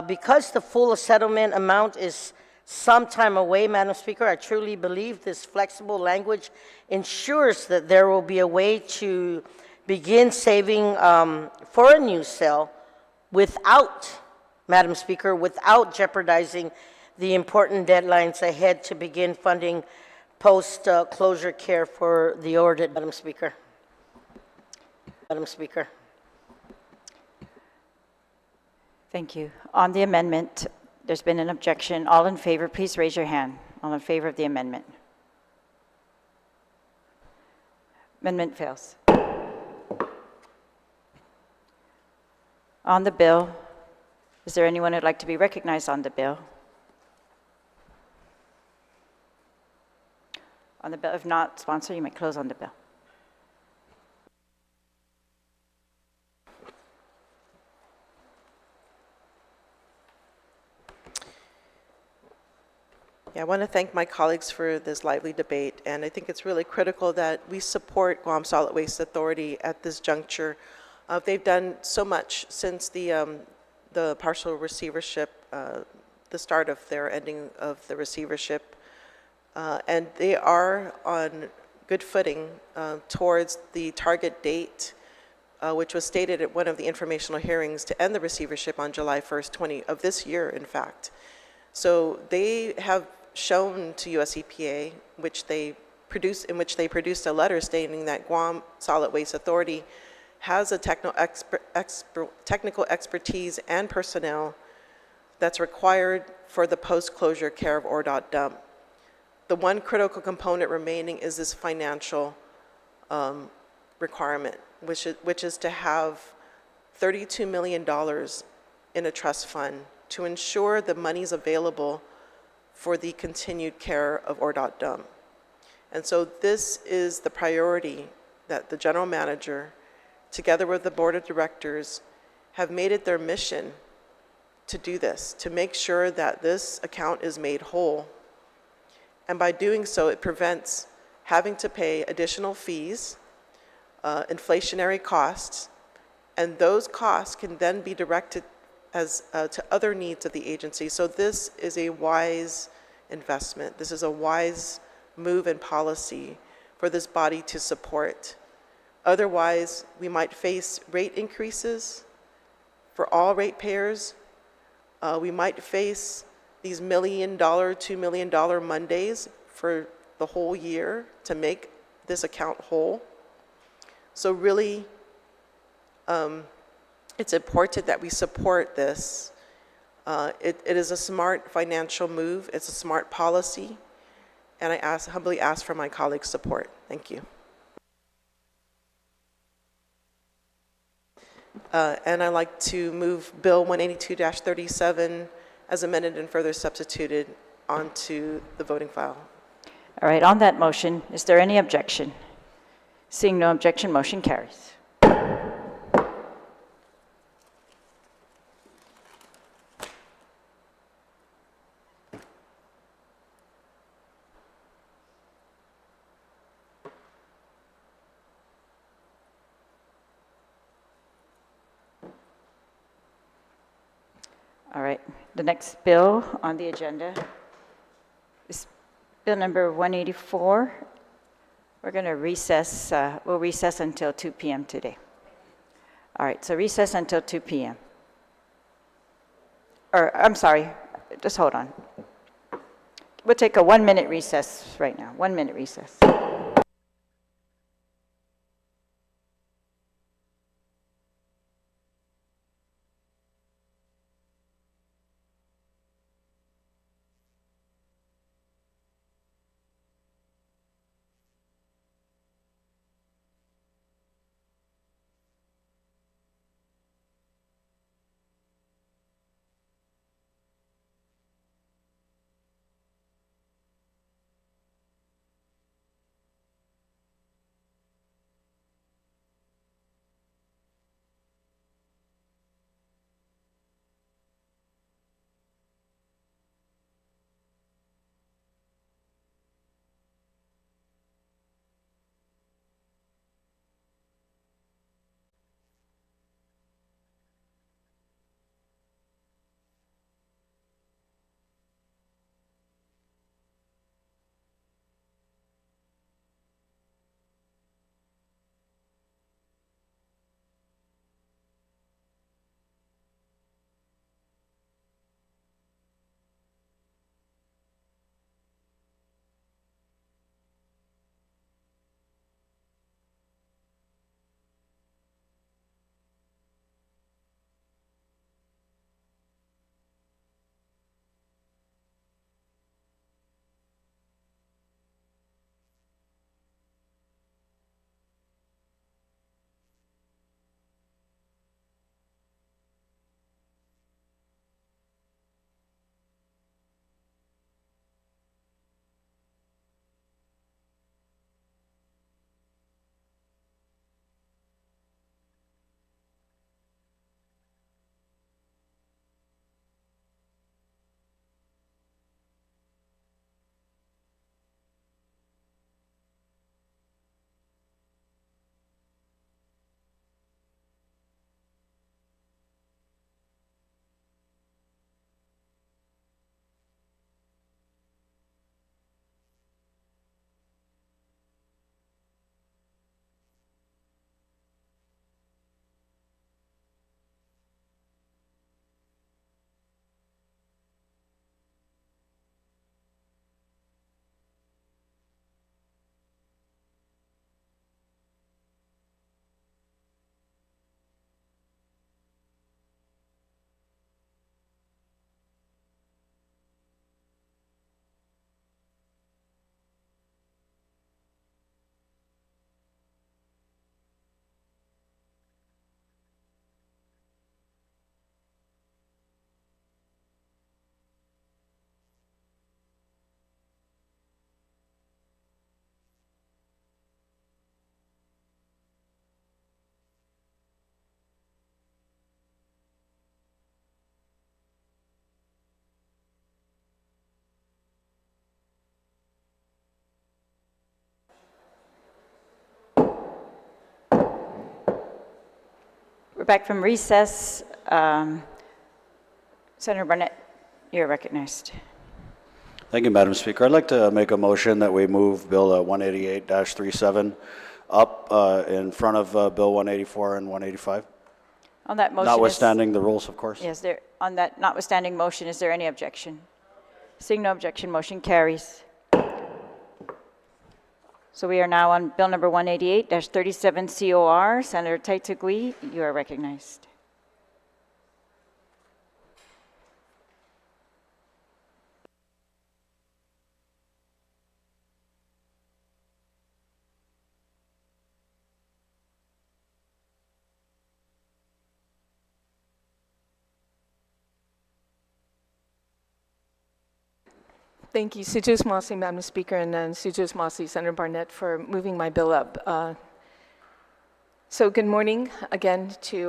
Because the full settlement amount is some time away, Madam Speaker, I truly believe this flexible language ensures that there will be a way to begin saving for a new cell without, Madam Speaker, without jeopardizing the important deadlines ahead to begin funding post-closure care for the audit, Madam Speaker. Madam Speaker. Thank you. On the amendment, there's been an objection. All in favor, please raise your hand. All in favor of the amendment. Amendment fails. On the bill, is there anyone who'd like to be recognized on the bill? On the bill, if not, sponsor, you may close on the bill. Yeah, I want to thank my colleagues for this lively debate, and I think it's really critical that we support Guam Solid Waste Authority at this juncture. They've done so much since the partial receivership, the start of their ending of the receivership, and they are on good footing towards the target date, which was stated at one of the informational hearings to end the receivership on July 1st, of this year, in fact. So they have shown to US EPA, in which they produced a letter stating that Guam Solid Waste Authority has a technical expertise and personnel that's required for the post-closure care of ORDOT dump. The one critical component remaining is this financial requirement, which is to have $32 million in a trust fund to ensure the money's available for the continued care of ORDOT dump. And so this is the priority that the general manager, together with the board of directors, have made it their mission to do this, to make sure that this account is made whole. And by doing so, it prevents having to pay additional fees, inflationary costs, and those costs can then be directed as to other needs of the agency. So this is a wise investment. This is a wise move in policy for this body to support. Otherwise, we might face rate increases for all ratepayers. We might face these $1 million, $2 million Mondays for the whole year to make this account whole. So really, it's important that we support this. It is a smart financial move. It's a smart policy. And I humbly ask for my colleagues' support. Thank you. And I'd like to move Bill 182-37 as amended and further substituted onto the voting file. All right, on that motion, is there any objection? Seeing no objection, motion carries. All right, the next bill on the agenda is Bill number 184. We're going to recess, we'll recess until 2 p.m. today. All right, so recess until 2 p.m. Or, I'm sorry, just hold on. We'll take a 1-minute recess right now, 1-minute recess. We're back from recess. Senator Barnett, you're recognized. Thank you, Madam Speaker. I'd like to make a motion that we move Bill 188-37 up in front of Bill 184 and 185. On that motion, Notwithstanding the rules, of course. Yes, there, on that notwithstanding motion, is there any objection? Seeing no objection, motion carries. So we are now on Bill number 188-37 COR. Senator Taitagui, you are recognized. Thank you, Sujus Masi, Madam Speaker, and Sujus Masi, Senator Barnett, for moving my bill up. So good morning again to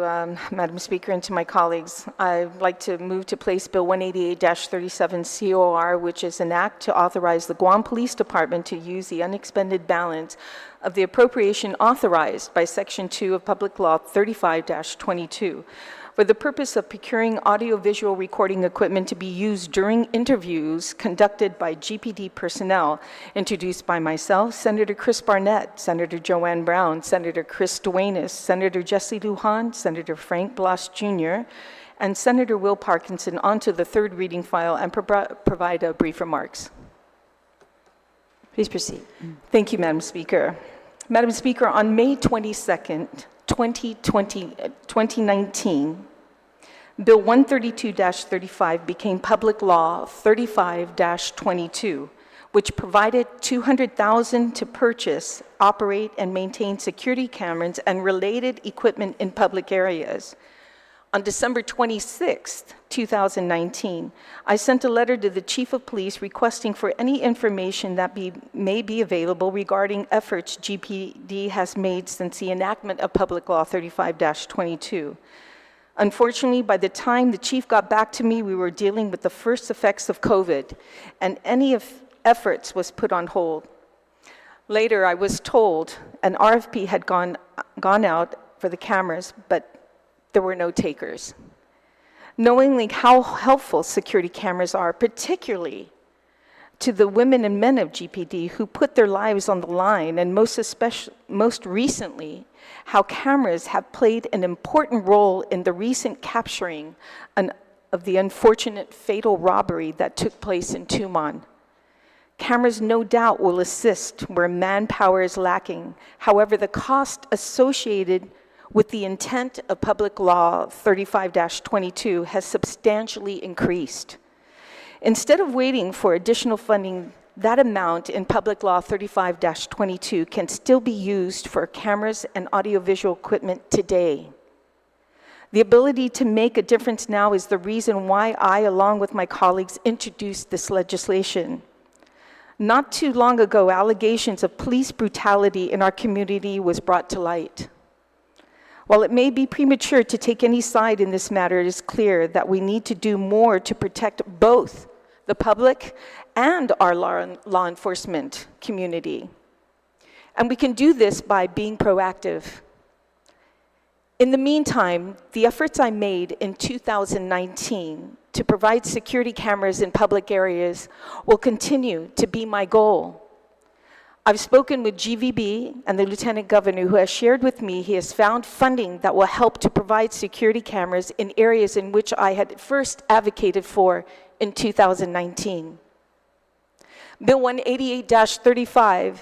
Madam Speaker and to my colleagues. I'd like to move to place Bill 188-37 COR, which is an act to authorize the Guam Police Department to use the unexpended balance of the appropriation authorized by Section 2 of Public Law 35-22 for the purpose of procuring audiovisual recording equipment to be used during interviews conducted by GPD personnel, introduced by myself, Senator Chris Barnett, Senator Joanne Brown, Senator Chris Duenas, Senator Jesse Lujan, Senator Frank Blas Jr., and Senator Will Parkinson onto the third reading file and provide brief remarks. Please proceed. Thank you, Madam Speaker. Madam Speaker, on May 22nd, 2019, Bill 132-35 became Public Law 35-22, which provided $200,000 to purchase, operate, and maintain security cameras and related equipment in public areas. On December 26, 2019, I sent a letter to the Chief of Police requesting for any information that may be available regarding efforts GPD has made since the enactment of Public Law 35-22. Unfortunately, by the time the Chief got back to me, we were dealing with the first effects of COVID, and any efforts was put on hold. Later, I was told an RFP had gone out for the cameras, but there were no takers. Knowing how helpful security cameras are, particularly to the women and men of GPD who put their lives on the line, and most recently, how cameras have played an important role in the recent capturing of the unfortunate fatal robbery that took place in Tumon. Cameras no doubt will assist where manpower is lacking. However, the cost associated with the intent of Public Law 35-22 has substantially increased. Instead of waiting for additional funding, that amount in Public Law 35-22 can still be used for cameras and audiovisual equipment today. The ability to make a difference now is the reason why I, along with my colleagues, introduced this legislation. Not too long ago, allegations of police brutality in our community was brought to light. While it may be premature to take any side in this matter, it is clear that we need to do more to protect both the public and our law enforcement community. And we can do this by being proactive. In the meantime, the efforts I made in 2019 to provide security cameras in public areas will continue to be my goal. I've spoken with GVB and the Lieutenant Governor, who has shared with me he has found funding that will help to provide security cameras in areas in which I had first advocated for in 2019. Bill 188-35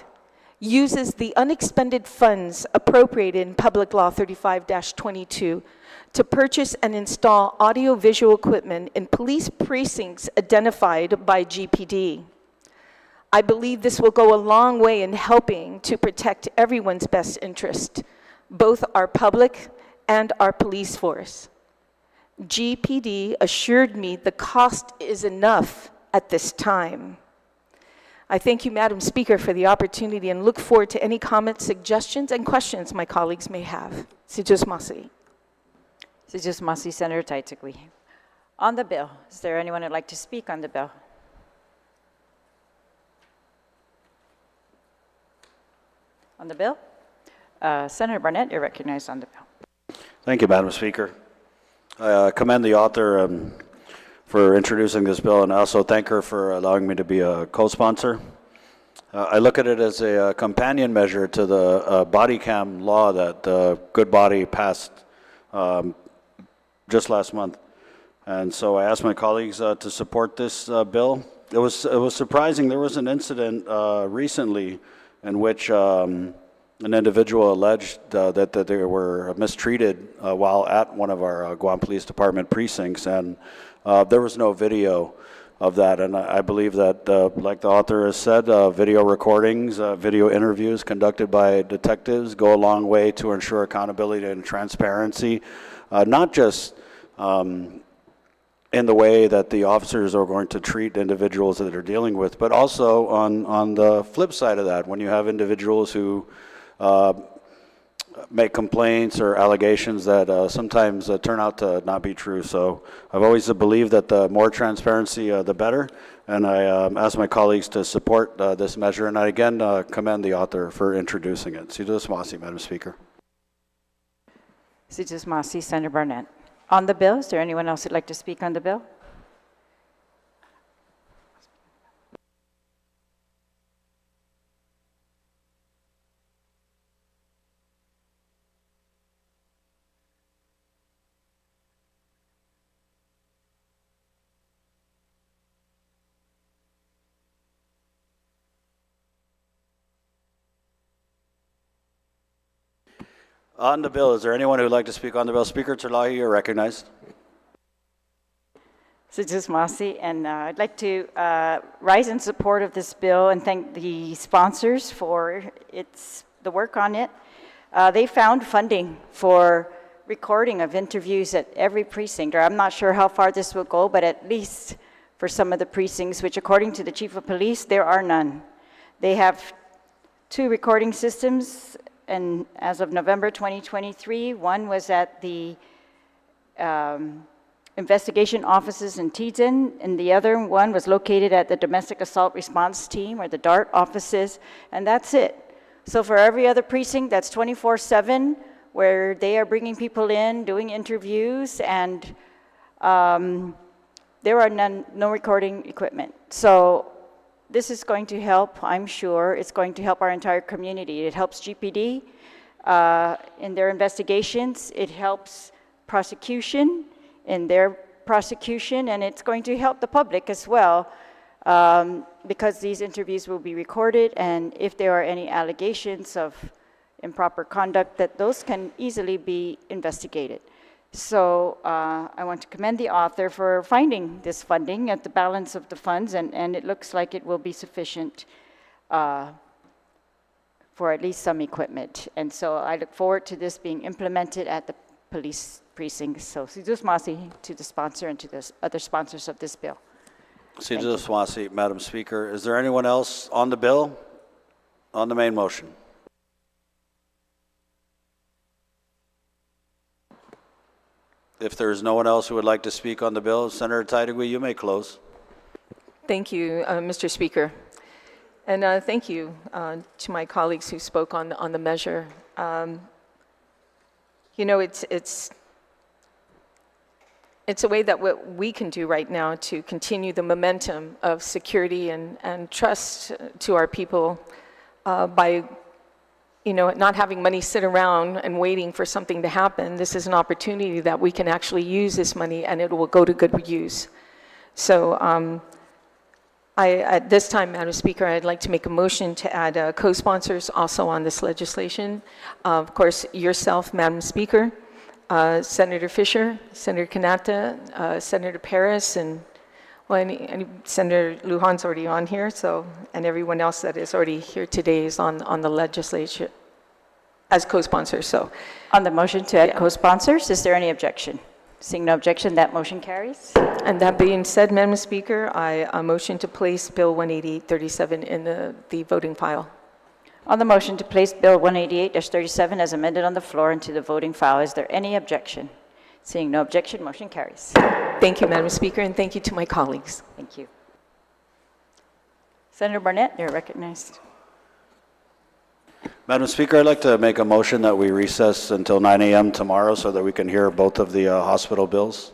uses the unexpended funds appropriated in Public Law 35-22 to purchase and install audiovisual equipment in police precincts identified by GPD. I believe this will go a long way in helping to protect everyone's best interest, both our public and our police force. GPD assured me the cost is enough at this time. I thank you, Madam Speaker, for the opportunity and look forward to any comments, suggestions, and questions my colleagues may have. Sujus Masi. Sujus Masi, Senator Taitagui. On the bill, is there anyone who'd like to speak on the bill? On the bill? Senator Barnett, you're recognized on the bill. Thank you, Madam Speaker. I commend the author for introducing this bill, and I also thank her for allowing me to be a co-sponsor. I look at it as a companion measure to the body cam law that Good Body passed just last month. And so I asked my colleagues to support this bill. It was surprising. There was an incident recently in which an individual alleged that they were mistreated while at one of our Guam Police Department precincts, and there was no video of that. And I believe that, like the author has said, video recordings, video interviews conducted by detectives go a long way to ensure accountability and transparency, not just in the way that the officers are going to treat individuals that they're dealing with, but also on the flip side of that, when you have individuals who make complaints or allegations that sometimes turn out to not be true. So I've always believed that the more transparency, the better. And I ask my colleagues to support this measure. And I again commend the author for introducing it. Sidus Masi, Madam Speaker. Sidus Masi, Senator Barnett. On the bill, is there anyone else who'd like to speak on the bill? On the bill, is there anyone who would like to speak on the bill? Speaker Terlahi, you're recognized. Sidus Masi, and I'd like to rise in support of this bill and thank the sponsors for the work on it. They found funding for recording of interviews at every precinct, or I'm not sure how far this will go, but at least for some of the precincts, which according to the Chief of Police, there are none. They have 2 recording systems, and as of November 2023, one was at the investigation offices in Tizen, and the other one was located at the Domestic Assault Response Team, or the DART offices, and that's it. So for every other precinct, that's 24/7, where they are bringing people in, doing interviews, and there are no recording equipment. So this is going to help, I'm sure. It's going to help our entire community. It helps GPD in their investigations. It helps prosecution in their prosecution, and it's going to help the public as well, because these interviews will be recorded, and if there are any allegations of improper conduct, that those can easily be investigated. So I want to commend the author for finding this funding at the balance of the funds, and it looks like it will be sufficient for at least some equipment. And so I look forward to this being implemented at the police precincts. So Sidus Masi to the sponsor and to the other sponsors of this bill. Sidus Masi, Madam Speaker. Is there anyone else on the bill, on the main motion? If there is no one else who would like to speak on the bill, Senator Taidagui, you may close. Thank you, Mr. Speaker. And thank you to my colleagues who spoke on the measure. You know, it's a way that what we can do right now to continue the momentum of security and trust to our people by, you know, not having money sit around and waiting for something to happen. This is an opportunity that we can actually use this money and it will go to good use. So at this time, Madam Speaker, I'd like to make a motion to add co-sponsors also on this legislation. Of course, yourself, Madam Speaker, Senator Fisher, Senator Kanata, Senator Paris, and well, Senator Lujan's already on here, so, and everyone else that is already here today is on the legislature as co-sponsors. So, on the motion to add co-sponsors, is there any objection? Seeing no objection, that motion carries. And that being said, Madam Speaker, I motion to place Bill 18837 in the voting file. On the motion to place Bill 188-37 as amended on the floor into the voting file, is there any objection? Seeing no objection, motion carries. Thank you, Madam Speaker, and thank you to my colleagues. Thank you. Senator Barnett, you're recognized. Madam Speaker, I'd like to make a motion that we recess until 9 a.m. tomorrow so that we can hear both of the hospital bills.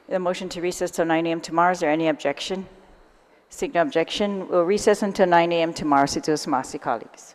The motion to recess till 9 a.m. tomorrow, is there any objection? Seeing no objection, we'll recess until 9 a.m. tomorrow. Colleagues.